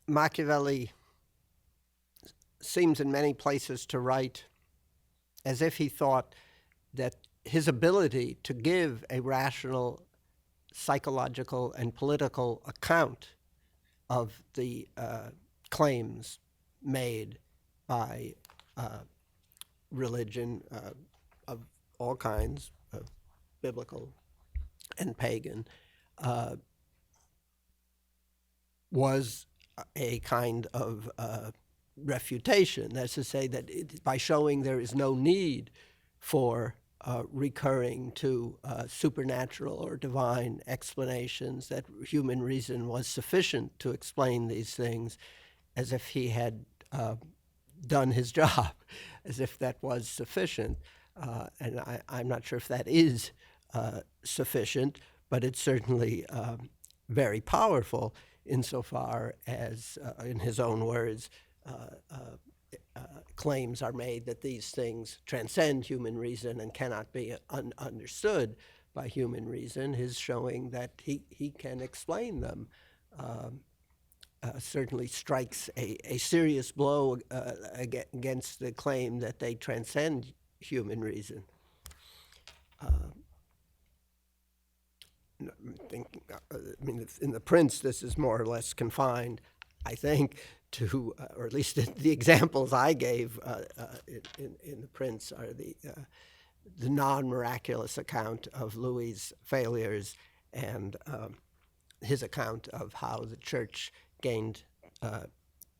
Machiavelli seems in many places to write as if he thought that his ability to give a rational, psychological, and political account of the claims made by religion of all kinds, biblical and pagan, was a kind of refutation. That's to say that by showing there is no need for recurring to supernatural or divine explanations, that human reason was sufficient to explain these things, as if he had done his job, as if that was sufficient. And I'm not sure if that is sufficient, but it's certainly very powerful insofar as, in his own words, claims are made that these things transcend human reason and cannot be understood by human reason. His showing that he can explain them certainly strikes a serious blow against the claim that they transcend human reason. In The Prince, this is more or less confined, I think, to, or at least the examples I gave in The Prince are the non-miraculous account of Louis's failures and his account of how the church gained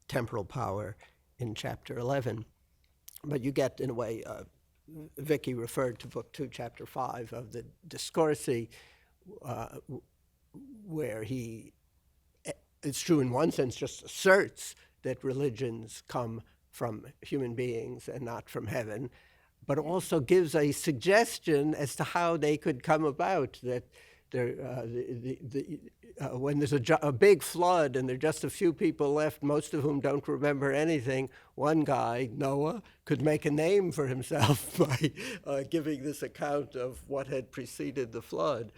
temporal power in chapter 11. But you get, in a way, Vickie referred to Book 2, Chapter 5 of the Discorsi, where he, it's true in one sense, just asserts that religions come from human beings and not from heaven, but also gives a suggestion as to how they could come about, that when there's a big flood and there are just a few people left, most of whom don't remember anything, one guy, Noah, could make a name for himself by giving this account of what had preceded the flood.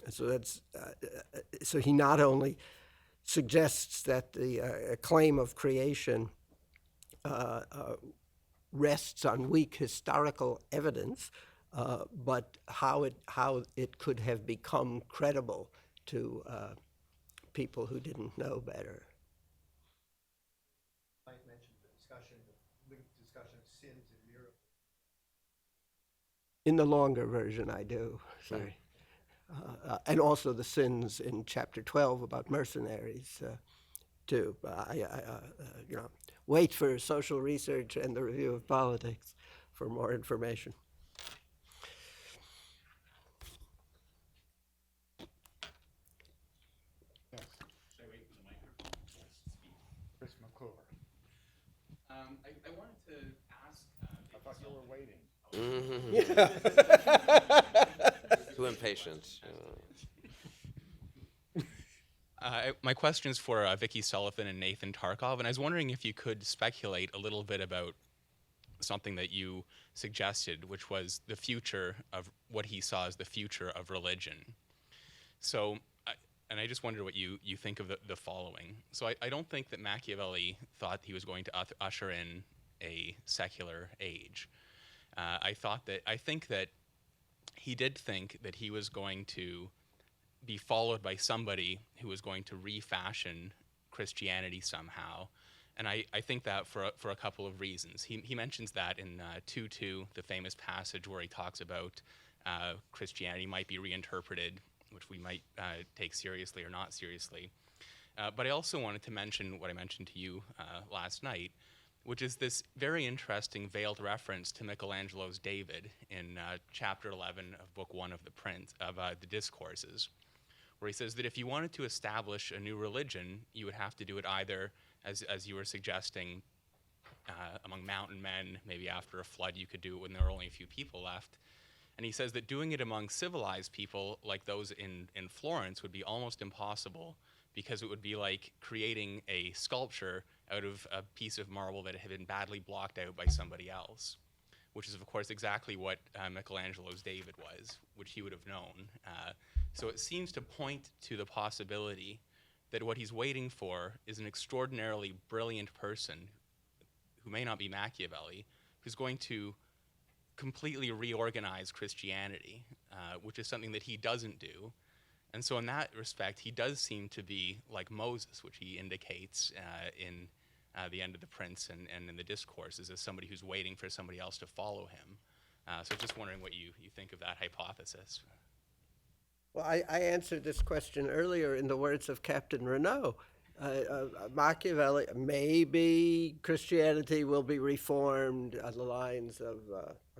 So he not only suggests that the claim of creation rests on weak historical evidence, but how it could have become credible to people who didn't know better. I mentioned the discussion of sins and miracles. In the longer version, I do. Sorry. And also the sins in chapter 12 about mercenaries, too. Wait for Social Research and the Review of Politics for more information. Yes. Should I wait for the microphone to speak? Chris McClure. I wanted to ask. I thought you were waiting. Too impatient. My question is for Vickie Sullivan and Nathan Tarcov, and I was wondering if you could speculate a little bit about something that you suggested, which was the future of what he saw as the future of religion. So, I just wondered what you think of the following. So I don't think that Machiavelli thought he was going to usher in a secular age. I think that he did think that he was going to be followed by somebody who was going to refashion Christianity somehow. And I think that for a couple of reasons. He mentions that in 2:2, the famous passage where he talks about Christianity might be reinterpreted, which we might take seriously or not seriously. But I also wanted to mention what I mentioned to you last night, which is this very interesting veiled reference to Michelangelo's David in chapter 11 of book 1 of the Discourses, where he says that if you wanted to establish a new religion, you would have to do it either, as you were suggesting, among mountain men, maybe after a flood you could do it when there were only a few people left. And he says that doing it among civilized people like those in Florence would be almost impossible, because it would be like creating a sculpture out of a piece of marble that had been badly blocked out by somebody else, which is, of course, exactly what Michelangelo's David was, which he would have known. So it seems to point to the possibility that what he's waiting for is an extraordinarily brilliant person who may not be Machiavelli, who's going to completely reorganize Christianity, which is something that he doesn't do. And so in that respect, he does seem to be like Moses, which he indicates in the end of The Prince and in the Discourses, as somebody who's waiting for somebody else to follow him. So just wondering what you think of that hypothesis. Well, I answered this question earlier in the words of Captain Renaud. Machiavelli, maybe Christianity will be reformed on the lines of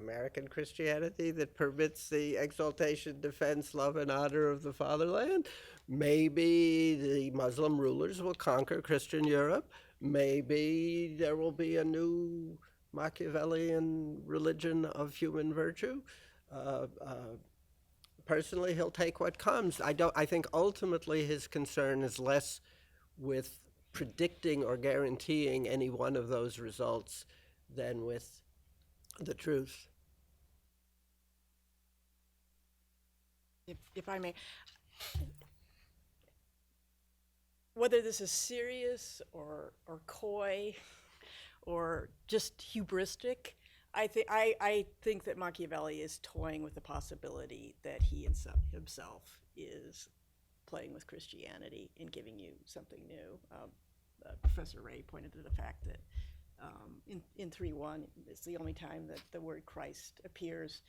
American Christianity that permits the exaltation, defense, love, and honor of the fatherland. Maybe the Muslim rulers will conquer Christian Europe. Maybe there will be a new Machiavellian religion of human virtue. Personally, he'll take what comes. I think ultimately his concern is less with predicting or guaranteeing any one of those results than with the truth. If I may, whether this is serious or coy or just hubristic, I think that Machiavelli is toying with the possibility that he himself is playing with Christianity and giving you something new. Professor Ray pointed to the fact that in 3:1, it's the only time that the word Christ appears.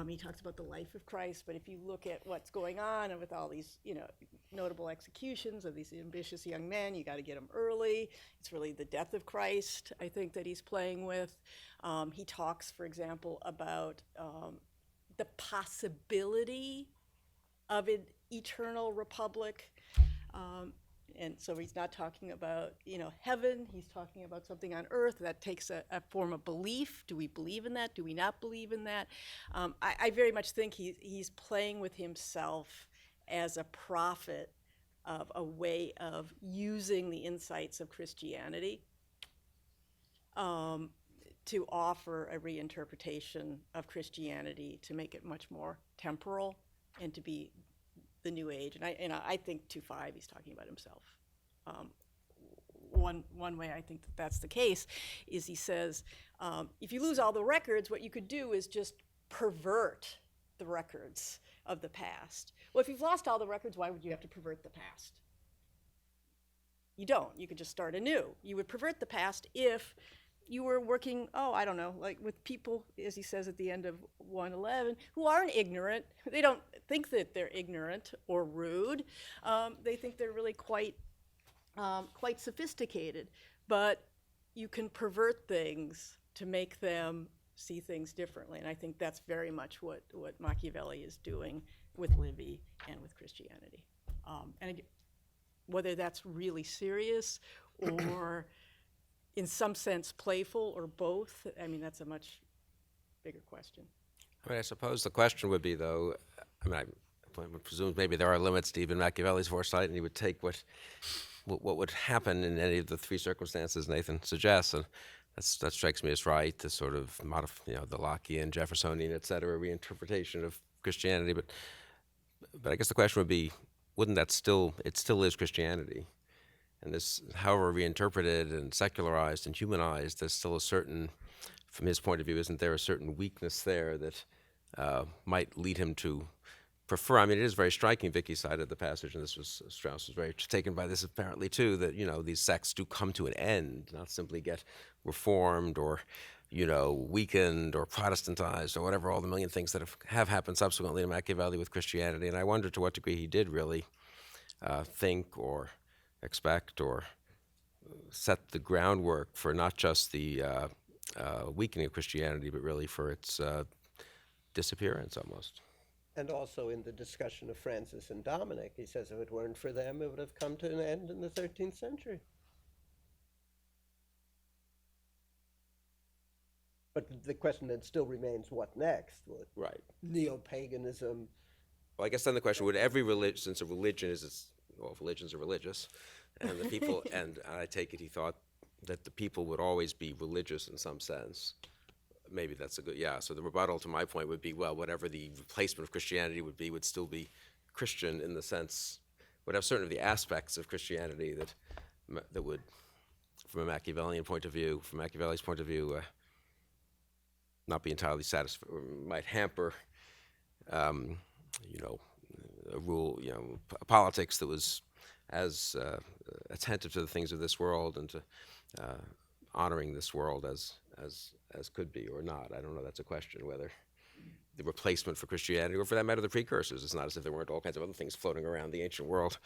He talks about the life of Christ, but if you look at what's going on and with all these, notable executions of these ambitious young men, you got to get them early. It's really the death of Christ, I think, that he's playing with. He talks, for example, about the possibility of an eternal republic. And so he's not talking about, heaven. He's talking about something on earth that takes a form of belief. Do we believe in that? Do we not believe in that? I very much think he's playing with himself as a prophet of a way of using the insights of Christianity to offer a reinterpretation of Christianity to make it much more temporal and to be the new age. And I think 2:5 he's talking about himself. One way I think that that's the case is he says, if you lose all the records, what you could do is just pervert the records of the past. Well, if you've lost all the records, why would you have to pervert the past? You don't. You could just start anew. You would pervert the past if you were working, like with people, as he says at the end of 1:11, who aren't ignorant. They don't think that they're ignorant or rude. They think they're really quite sophisticated. But you can pervert things to make them see things differently. And I think that's very much what Machiavelli is doing with Livy and with Christianity. Whether that's really serious or in some sense playful or both, that's a much bigger question. I suppose the question would be, though, I would presume maybe there are limits to even Machiavelli's foresight, and he would take what would happen in any of the three circumstances Nathan suggests, and that strikes me as right, the sort of the Lockean, Jeffersonian, et cetera, reinterpretation of Christianity. But I guess the question would be, wouldn't that it still is Christianity? And this, however reinterpreted and secularized and humanized, there's still a certain, from his point of view, isn't there a certain weakness there that might lead him to prefer? It is very striking, Vickie cited the passage, and Strauss was very taken by this apparently too, that, these sects do come to an end, not simply get reformed or, weakened or Protestantized or whatever, all the million things that have happened subsequently to Machiavelli with Christianity. And I wonder to what degree he did really think or expect or set the groundwork for not just the weakening of Christianity, but really for its disappearance almost. And also in the discussion of Francis and Dominic, he says if it weren't for them, it would have come to an end in the 13th century. But the question then still remains, what next? Would Right. neo-paganism? Well, I guess then the question would every religion, since a religion is, well, religions are religious, and the people, and I take it he thought that the people would always be religious in some sense. Maybe that's a good, yeah. So the rebuttal to my point would be, well, whatever the replacement of Christianity would be, would still be Christian in the sense, would have certain of the aspects of Christianity that would, from a Machiavellian point of view, from Machiavelli's point of view, not be entirely satisfied, might hamper, a rule, politics that was as attentive to the things of this world and to honoring this world as could be or not. I don't know. That's a question whether the replacement for Christianity, or for that matter, the precursors. It's not as if there weren't all kinds of other things floating around the ancient world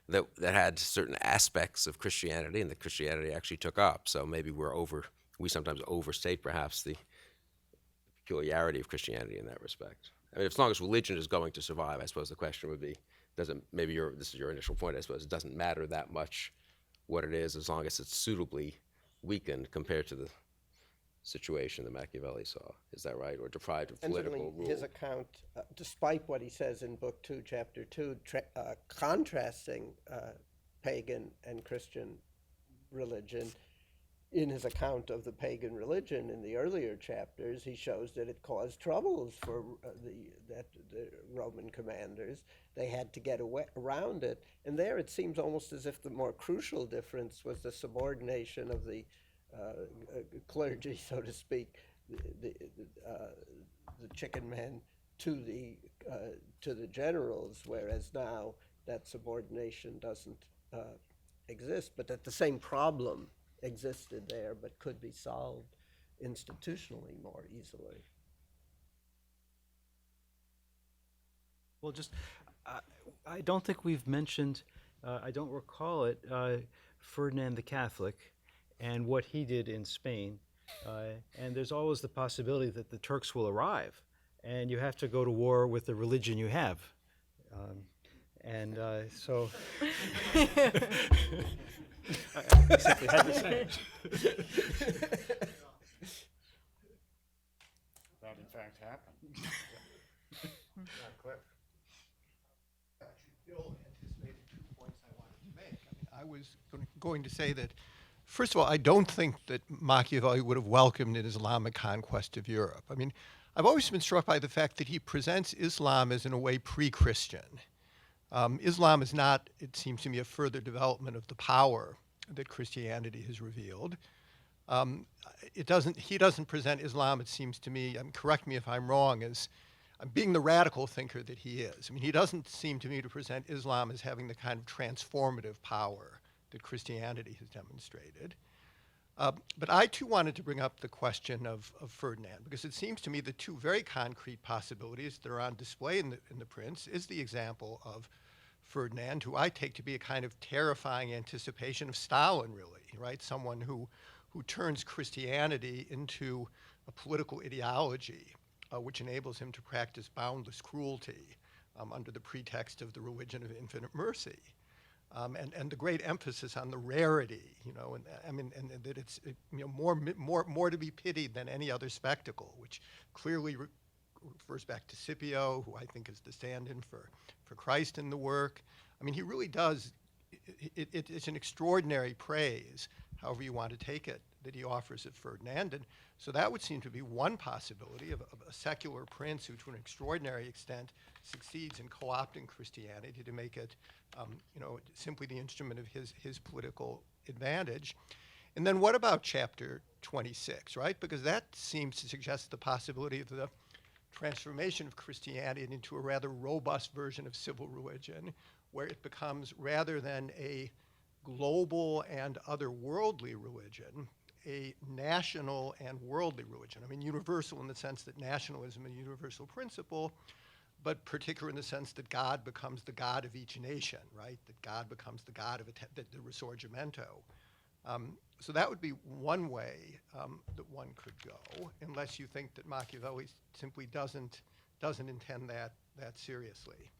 that had certain aspects of Christianity and that Christianity actually took up. So maybe we sometimes overstate perhaps the peculiarity of Christianity in that respect. I mean, as long as religion is going to survive, I suppose the question would be, this is your initial point, I suppose, it doesn't matter that much what it is as long as it's suitably weakened compared to the situation that Machiavelli saw. Is that right? Or deprived of political rule? His account, despite what he says in Book 2, Chapter 2, contrasting pagan and Christian religion, in his account of the pagan religion in the earlier chapters, he shows that it caused troubles for the Roman commanders. They had to get around it. And there it seems almost as if the more crucial difference was the subordination of the clergy, so to speak, the chicken men to the generals, whereas now that subordination doesn't exist, but that the same problem existed there but could be solved institutionally more easily. Well, just, I don't think we've mentioned, I don't recall it, Ferdinand the Catholic and what he did in Spain. And there's always the possibility that the Turks will arrive, and you have to go to war with the religion you have. So I simply had to say it. That in fact happened. Cliff. Actually, Bill anticipated 2 points I wanted to make. I was going to say that, first of all, I don't think that Machiavelli would have welcomed an Islamic conquest of Europe. I mean, I've always been struck by the fact that he presents Islam as, in a way, pre-Christian. Islam is not, it seems to me, a further development of the power that Christianity has revealed. He doesn't present Islam, it seems to me, correct me if I'm wrong, as being the radical thinker that he is. I mean, he doesn't seem to me to present Islam as having the kind of transformative power that Christianity has demonstrated. But I, too, wanted to bring up the question of Ferdinand, because it seems to me the two very concrete possibilities that are on display in the Prince is the example of Ferdinand, who I take to be a kind of terrifying anticipation of Stalin, really, right? Someone who turns Christianity into a political ideology, which enables him to practice boundless cruelty under the pretext of the religion of infinite mercy. And the great emphasis on the rarity, and that it's more to be pitied than any other spectacle, which clearly refers back to Scipio, who I think is the stand-in for Christ in the work. I mean, he really does. It's an extraordinary praise, however you want to take it, that he offers of Ferdinand. And so that would seem to be one possibility of a secular prince who, to an extraordinary extent, succeeds in co-opting Christianity to make it, simply the instrument of his political advantage. And then what about chapter 26, right? Because that seems to suggest the possibility of the transformation of Christianity into a rather robust version of civil religion, where it becomes, rather than a global and otherworldly religion, a national and worldly religion. I mean, universal in the sense that nationalism is a universal principle, but particular in the sense that God becomes the God of each nation, right? That God becomes the God of the Risorgimento. So that would be one way that one could go, unless you think that Machiavelli simply doesn't intend that seriously.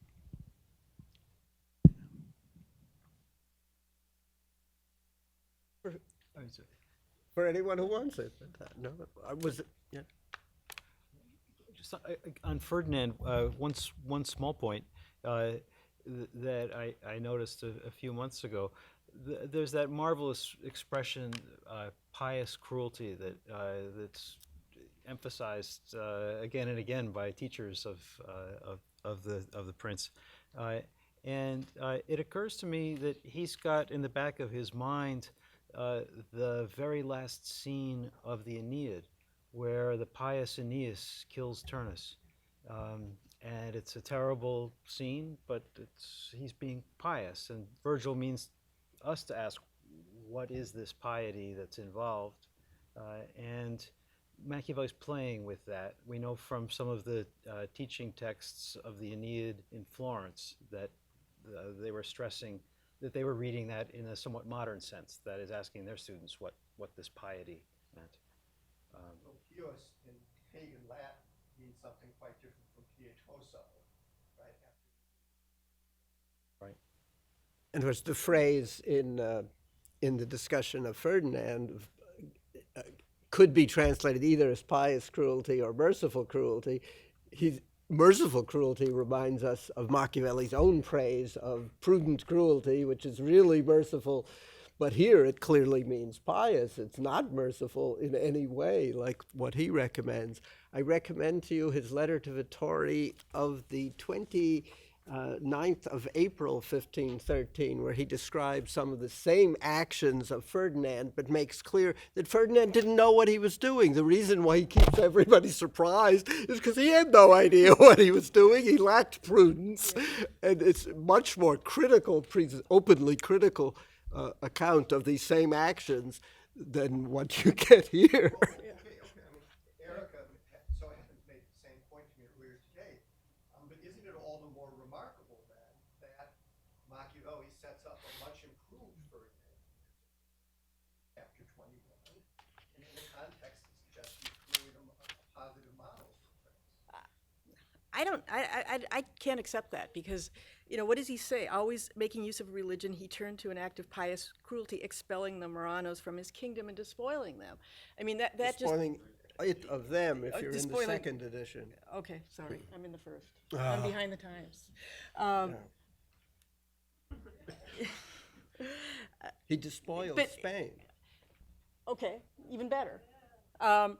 For anyone who wants it. No, I was, yeah. Just on Ferdinand, one small point that I noticed a few months ago. There's that marvelous expression, pious cruelty, that's emphasized again and again by teachers of the prince, and it occurs to me that he's got in the back of his mind the very last scene of the Aeneid, where the pious Aeneas kills Turnus. And it's a terrible scene, but he's being pious. And Virgil means us to ask, what is this piety that's involved? And Machiavelli's playing with that. We know from some of the teaching texts of the Aeneid in Florence that they were stressing that they were reading that in a somewhat modern sense, that is asking their students what this piety meant. Pious in pagan Latin means something quite different from pietoso, right? Right. And was the phrase in the discussion of Ferdinand could be translated either as pious cruelty or merciful cruelty. Merciful cruelty reminds us of Machiavelli's own praise of prudent cruelty, which is really merciful, but here it clearly means pious. It's not merciful in any way like what he recommends. I recommend to you his letter to Vittori of the 29th of April, 1513, where he describes some of the same actions of Ferdinand, but makes clear that Ferdinand didn't know what he was doing. The reason why he keeps everybody surprised is because he had no idea what he was doing. He lacked prudence, and it's much more critical, openly critical account of these same actions than what you get here. Okay. I mean, Erica so happens made the same point to me earlier today. But isn't it all the more remarkable then that Machiavelli sets up a much improved Ferdinand after 21, and in the context that suggests he's created a positive model for France? I can't accept that because, what does he say? Always making use of religion, he turned to an act of pious cruelty, expelling the Marranos from his kingdom and despoiling them. I mean, that just... Despoiling it of them if you're in the despoiling- second edition. Okay, sorry, I'm in the first. I'm behind the times. He despoiled But- Spain. Okay, even better. And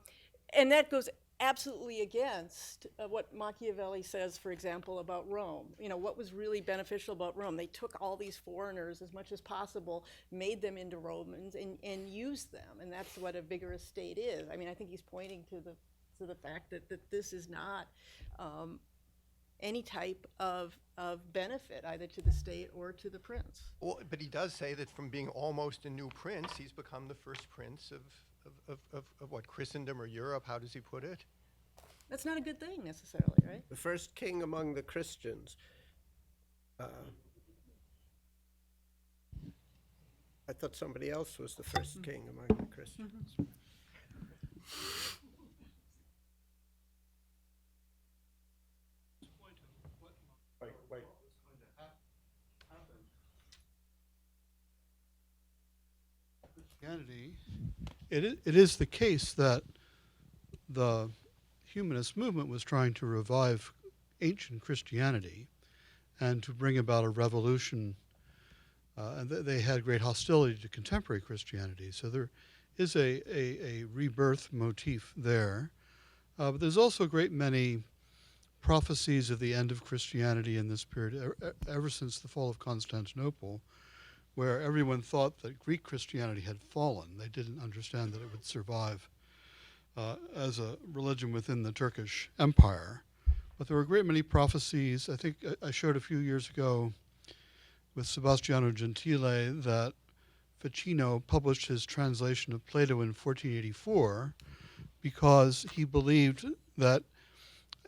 that goes absolutely against what Machiavelli says, for example, about Rome. What was really beneficial about Rome? They took all these foreigners as much as possible, made them into Romans, and used them. And that's what a vigorous state is. I mean, I think he's pointing to the fact that this is not any type of benefit either to the state or to the prince. Well, but he does say that from being almost a new prince, he's become the first prince of what, Christendom or Europe? How does he put it? That's not a good thing necessarily, right? The first king among the Christians. I thought somebody else was the first king among the Christians. Wait. Christianity, it is the case that the humanist movement was trying to revive ancient Christianity and to bring about a revolution. And they had great hostility to contemporary Christianity. So there is a rebirth motif there. But there's also a great many prophecies of the end of Christianity in this period, ever since the fall of Constantinople, where everyone thought that Greek Christianity had fallen. They didn't understand that it would survive as a religion within the Turkish Empire. But there were a great many prophecies. I think I showed a few years ago with Sebastiano Gentile that Ficino published his translation of Plato in 1484 because he believed that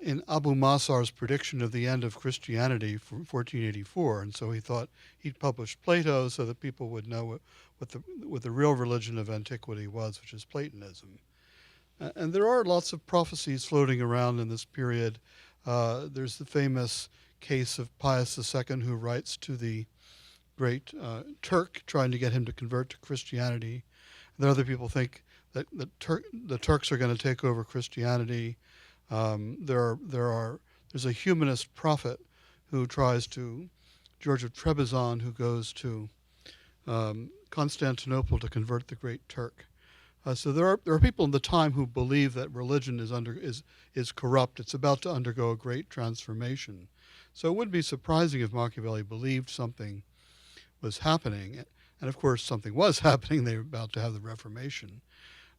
in Abu Masar's prediction of the end of Christianity from 1484, and so he thought he'd publish Plato so that people would know what the real religion of antiquity was, which is Platonism. And there are lots of prophecies floating around in this period. There's the famous case of Pious II, who writes to the great Turk, trying to get him to convert to Christianity. And other people think that the Turks are going to take over Christianity. There's a humanist prophet who tries to, George of Trebizond, who goes to Constantinople to convert the great Turk. So there are people in the time who believe that religion is corrupt. It's about to undergo a great transformation. So it wouldn't be surprising if Machiavelli believed something was happening, and of course something was happening. They were about to have the Reformation.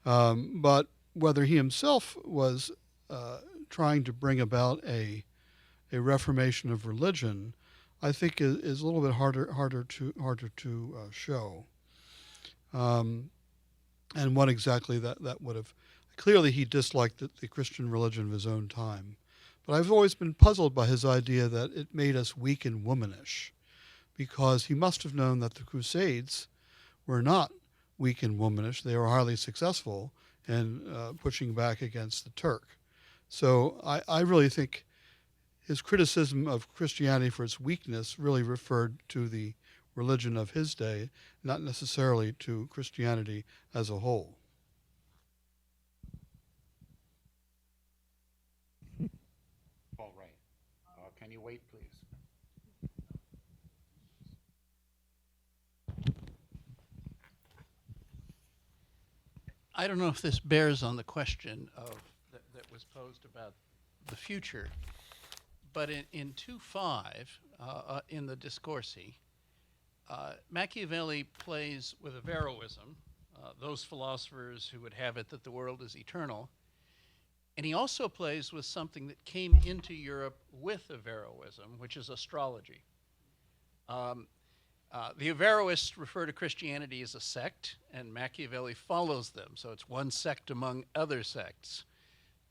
But whether he himself was trying to bring about a reformation of religion, I think is a little bit harder to show. And what exactly that would have. Clearly he disliked the Christian religion of his own time. But I've always been puzzled by his idea that it made us weak and womanish, because he must have known that the Crusades were not weak and womanish. They were highly successful in pushing back against the Turk. So I really think his criticism of Christianity for its weakness really referred to the religion of his day, not necessarily to Christianity as a whole. Paul Ray, can you wait, please? I don't know if this bears on the question that was posed about the future, but in 2.5, in the Discorsi, Machiavelli plays with Averroism, those philosophers who would have it that the world is eternal, and he also plays with something that came into Europe with Averroism, which is astrology. The Averroists refer to Christianity as a sect, and Machiavelli follows them, so it's one sect among other sects.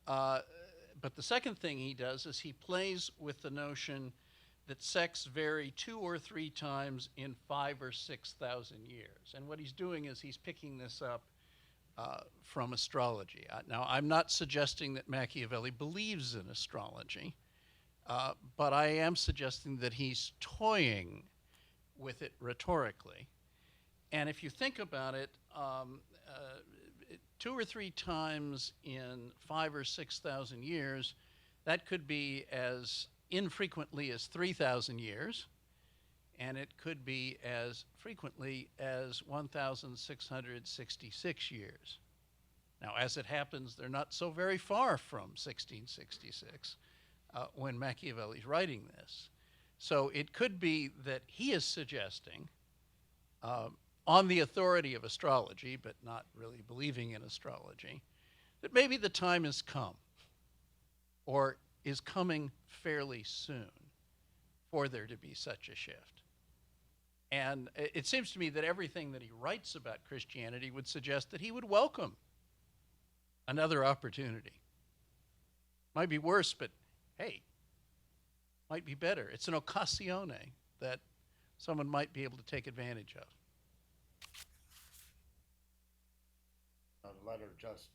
But the second thing he does is he plays with the notion that sects vary 2 or 3 times in 5,000 or 6,000 years. And what he's doing is he's picking this up from astrology. Now, I'm not suggesting that Machiavelli believes in astrology, but I am suggesting that he's toying with it rhetorically. And if you think about it, 2 or 3 times in 5,000 or 6,000 years, that could be as infrequently as 3,000 years, and it could be as frequently as 1,666 years. Now, as it happens, they're not so very far from 1666 when Machiavelli's writing this. So it could be that he is suggesting, on the authority of astrology, but not really believing in astrology, that maybe the time has come, or is coming fairly soon, for there to be such a shift. And it seems to me that everything that he writes about Christianity would suggest that he would welcome another opportunity. Might be worse, but hey, might be better. It's an occasione that someone might be able to take advantage of. A letter just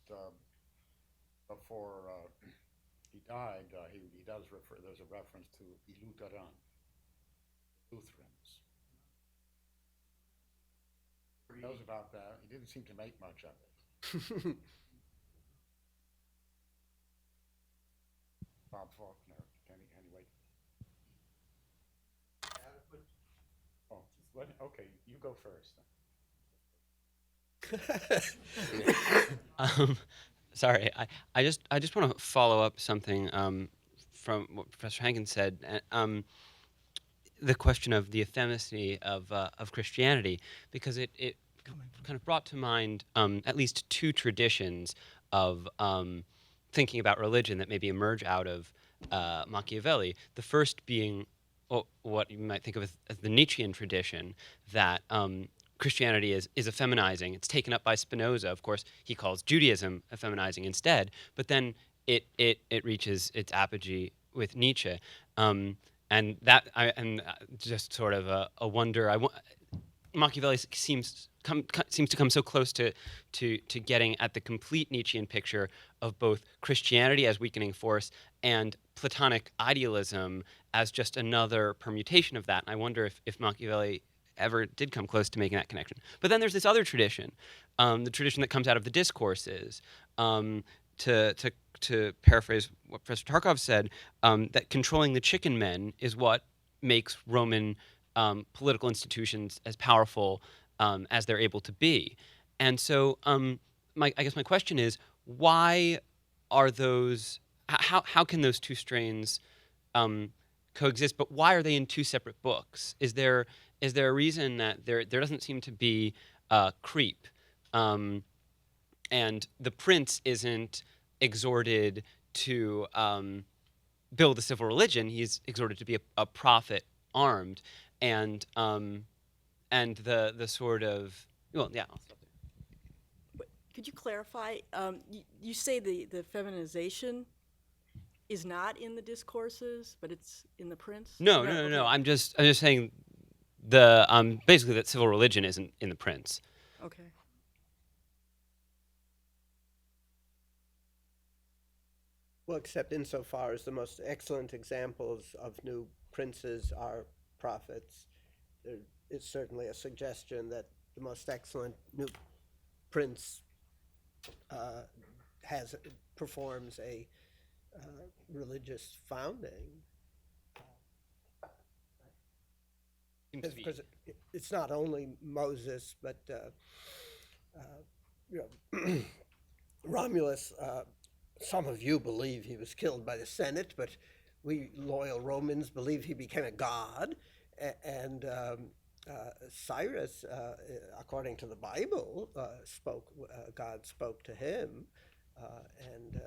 before he died, he does refer, there's a reference to Lutheran, Lutherans. He knows about that. He didn't seem to make much of it. Bob Faulkner, can you wait? Oh, okay, you go first then. Sorry, I just want to follow up something from what Professor Hankins said. The question of the ephemerity of Christianity, because it kind of brought to mind at least 2 traditions of thinking about religion that maybe emerge out of Machiavelli. The first being what you might think of as the Nietzschean tradition, that Christianity is effeminizing. It's taken up by Spinoza. Of course, he calls Judaism effeminizing instead. But then it reaches its apogee with Nietzsche, and just sort of a wonder. Machiavelli seems to come so close to getting at the complete Nietzschean picture of both Christianity as weakening force and Platonic idealism as just another permutation of that. And I wonder if Machiavelli ever did come close to making that connection. But then there's this other tradition, the tradition that comes out of the discourses. To paraphrase what Professor Tarcov said, that controlling the chicken men is what makes Roman political institutions as powerful as they're able to be. And so I guess my question is, why are those, how can those two strains coexist, but why are they in two separate books? Is there a reason that there doesn't seem to be creep, and the prince isn't exhorted to build a civil religion? He's exhorted to be a prophet armed, and the sort of, well, yeah. I'll stop there. Could you clarify? You say the feminization is not in the discourses, but it's in the prince? No. Okay. I'm just saying the basically that civil religion isn't in the prince. Okay. Well, except insofar as the most excellent examples of new princes are prophets, there is certainly a suggestion that the most excellent new prince performs a religious founding. Because it's not only Moses, but Romulus. Some of you believe he was killed by the Senate, but we loyal Romans believe he became a god. And Cyrus, according to the Bible, God spoke to him, and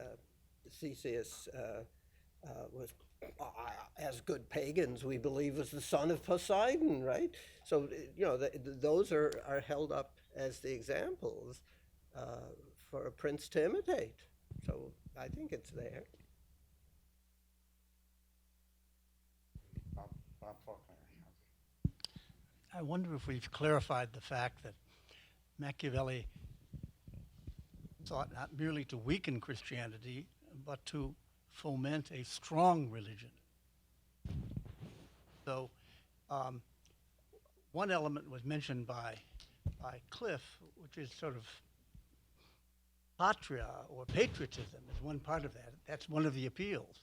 Theseus was, as good pagans, we believe, was the son of Poseidon, right? So those are held up as the examples for a prince to imitate. So I think it's there. Bob Faulkner. I wonder if we've clarified the fact that Machiavelli sought not merely to weaken Christianity, but to foment a strong religion. So one element was mentioned by Cliff, which is sort of patria or patriotism is one part of that. That's one of the appeals.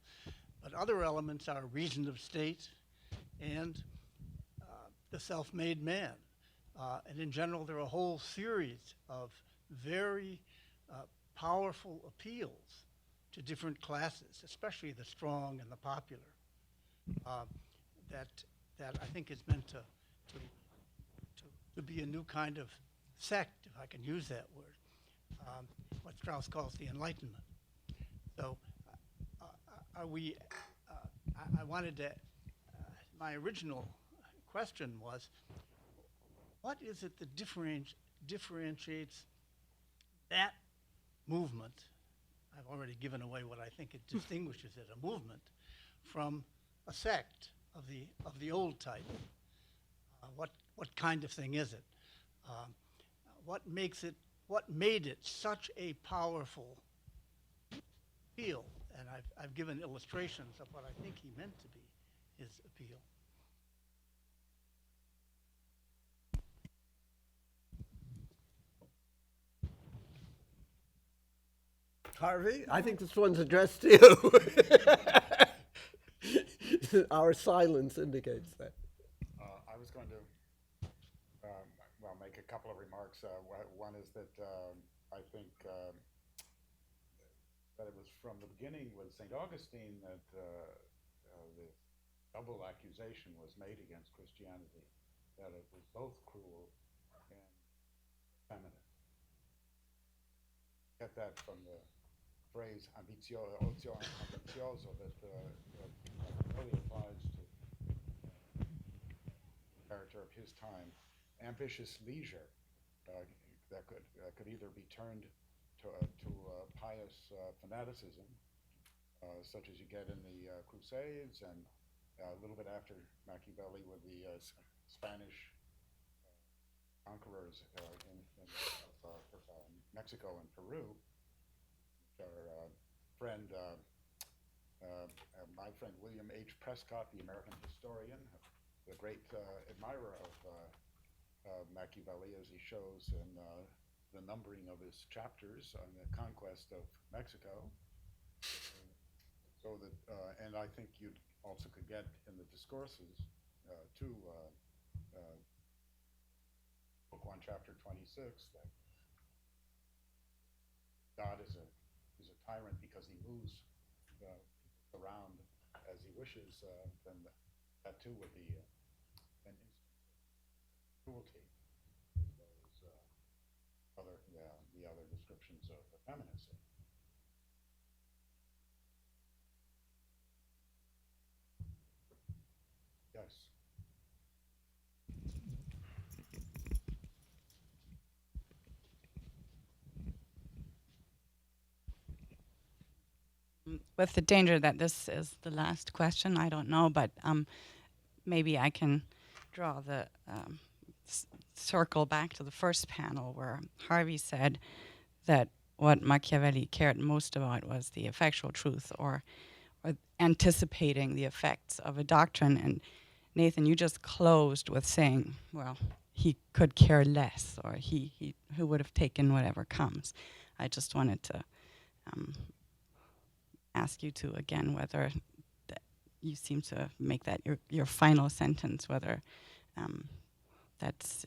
But other elements are reason of state and the self-made man. And in general, there are a whole series of very powerful appeals to different classes, especially the strong and the popular, that I think is meant to be a new kind of sect, if I can use that word. What Strauss calls the Enlightenment. So I wanted to, my original question was, what is it that differentiates that movement? I've already given away what I think it distinguishes it, a movement, from a sect of the old type. What kind of thing is it? What made it such a powerful appeal? And I've given illustrations of what I think he meant to be his appeal. Harvey, I think this one's addressed to you. Our silence indicates that. I was going to make a couple of remarks. One is that I think that it was from the beginning with St. Augustine that the double accusation was made against Christianity, that it was both cruel and feminine. Get that from the phrase ambizioso that really applies to the character of his time. Ambitious leisure that could either be turned to pious fanaticism such as you get in the Crusades and a little bit after Machiavelli with the Spanish conquerors in Mexico and Peru. Our my friend William H. Prescott, the American historian, the great admirer of Machiavelli, as he shows in the numbering of his chapters on the conquest of Mexico. So that, and I think you also could get in the discourses to Book 1, Chapter 26, that God is a tyrant because he moves around as he wishes. Then that too would be an instance of cruelty, as well as the other descriptions of effeminacy. Yes. With the danger that this is the last question, I don't know, but maybe I can draw the circle back to the first panel where Harvey said that what Machiavelli cared most about was the effectual truth or anticipating the effects of a doctrine. And Nathan, you just closed with saying, well, he could care less, or he would have taken whatever comes. I just wanted to ask you to, again, whether you seem to make that your final sentence, whether that's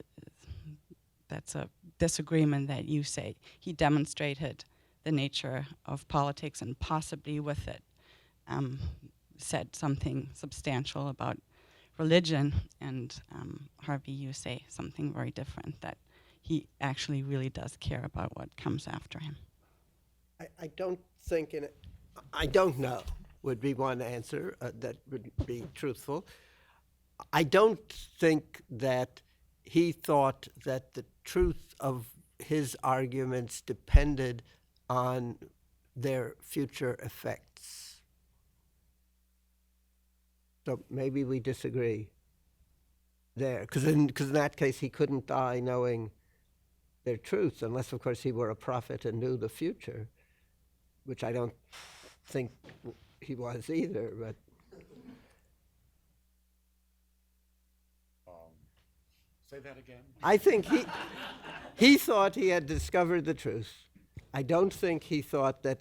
a disagreement that you say he demonstrated the nature of politics and possibly with it said something substantial about religion, and Harvey, you say something very different, that he actually really does care about what comes after him. I don't think I don't know would be one answer that would be truthful. I don't think that he thought that the truth of his arguments depended on their future effects. So maybe we disagree there, because in that case he couldn't die knowing their truth, unless of course he were a prophet and knew the future, which I don't think he was either. But say that again. I think he thought he had discovered the truth. I don't think he thought that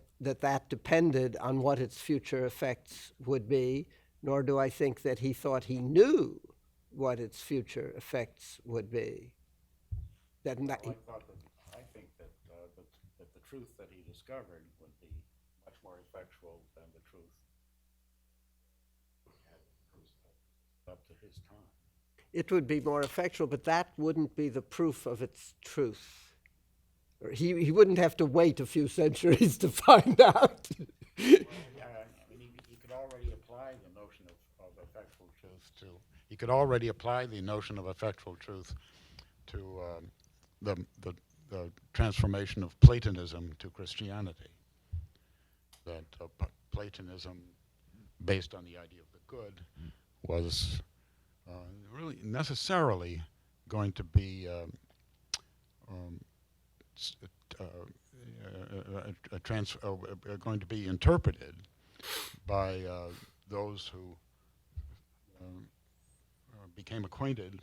depended on what its future effects would be, nor do I think that he thought he knew what its future effects would be. I think that the truth that he discovered would be much more effectual than the truth up to his time. It would be more effectual, but that wouldn't be the proof of its truth. He wouldn't have to wait a few centuries to find out. Well, I mean, he could already apply the notion of effectual truth to. He could already apply the notion of effectual truth to the transformation of Platonism to Christianity. That Platonism, based on the idea of the good, was really necessarily going to be going to be interpreted by those who became acquainted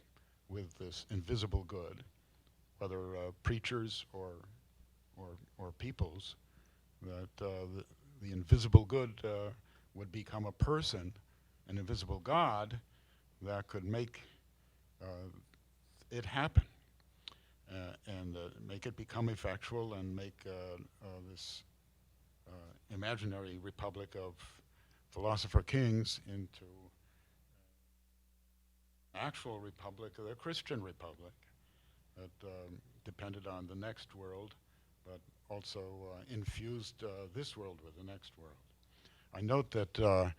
with this invisible good, whether preachers or peoples, that the invisible good would become a person, an invisible God that could make it happen and make it become effectual and make this imaginary republic of philosopher kings into an actual republic, a Christian republic that depended on the next world, but also infused this world with the next world. I note that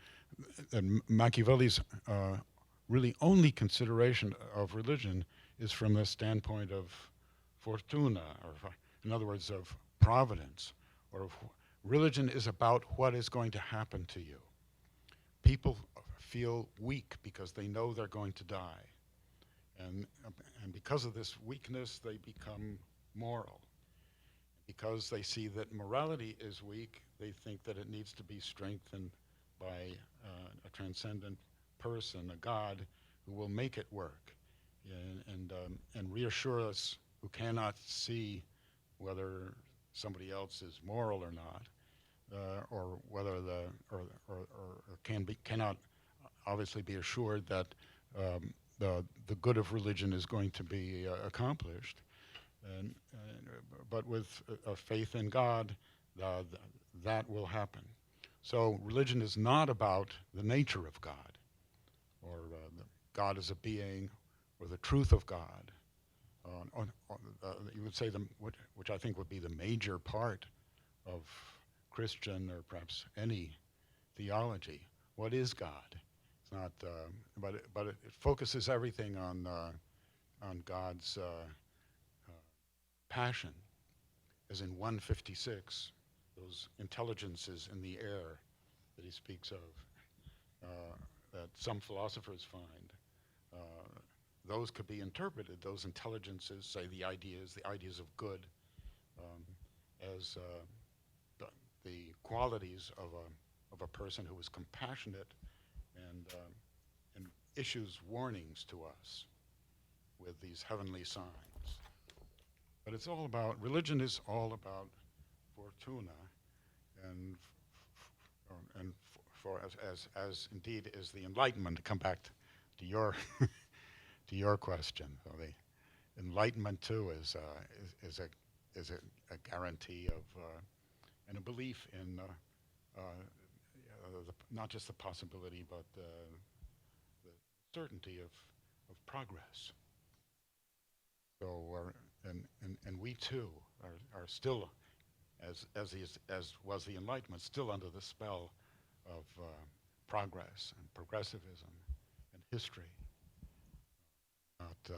Machiavelli's really only consideration of religion is from the standpoint of fortuna, or in other words, of providence, or of religion is about what is going to happen to you. People feel weak because they know they're going to die. And because of this weakness, they become moral. Because they see that morality is weak, they think that it needs to be strengthened by a transcendent person, a God, who will make it work and reassure us who cannot see whether somebody else is moral or not, or whether cannot obviously be assured that the good of religion is going to be accomplished. But with a faith in God, that will happen. So religion is not about the nature of God, or God as a being, or the truth of God. You would say, which I think would be the major part of Christian, or perhaps any theology. What is God? It's not, but it focuses everything on God's passion, as in 156, those intelligences in the air that he speaks of, that some philosophers find. Those could be interpreted, those intelligences, say the ideas of good, as the qualities of a person who is compassionate and issues warnings to us with these heavenly signs. But it's all about, religion is all about fortuna, and for as indeed is the Enlightenment, to come back to your to your question. So the Enlightenment too is a guarantee of and a belief in not just the possibility, but the certainty of progress. So and we too are still, as was the Enlightenment, still under the spell of progress and progressivism and history. Not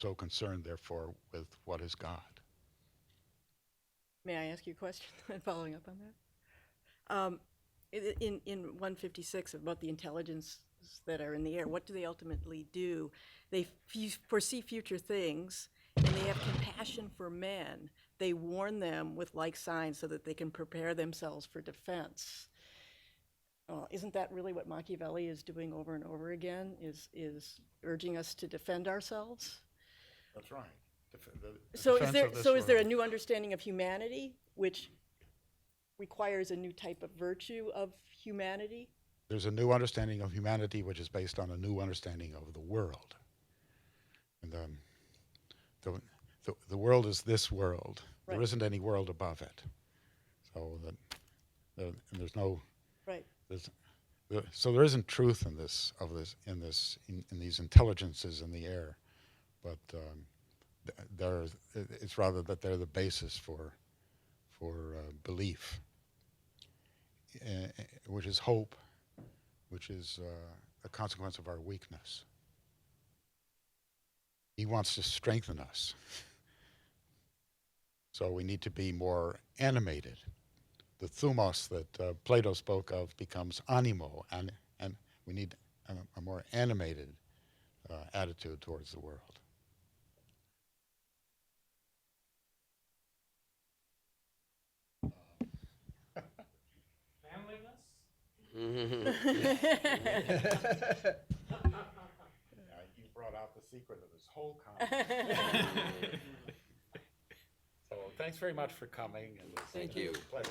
so concerned, therefore, with what is God. May I ask you a question following up on that? In 156, about the intelligences that are in the air, what do they ultimately do? They foresee future things, and they have compassion for men. They warn them with like signs so that they can prepare themselves for defense. Isn't that really what Machiavelli is doing over and over again, is urging us to defend ourselves? That's right. So is there a new understanding of humanity, which requires a new type of virtue of humanity? There's a new understanding of humanity which is based on a new understanding of the world. And the world is this world. Right. There isn't any world above it. So and there's no. Right. So there isn't truth in these intelligences in the air, but it's rather that they're the basis for belief, which is hope, which is a consequence of our weakness. He wants to strengthen us, so we need to be more animated. The thumos that Plato spoke of becomes animo, and we need a more animated attitude towards the world. You brought out the secret of this whole conversation. So thanks very much for coming. And Thank you. Pleasure.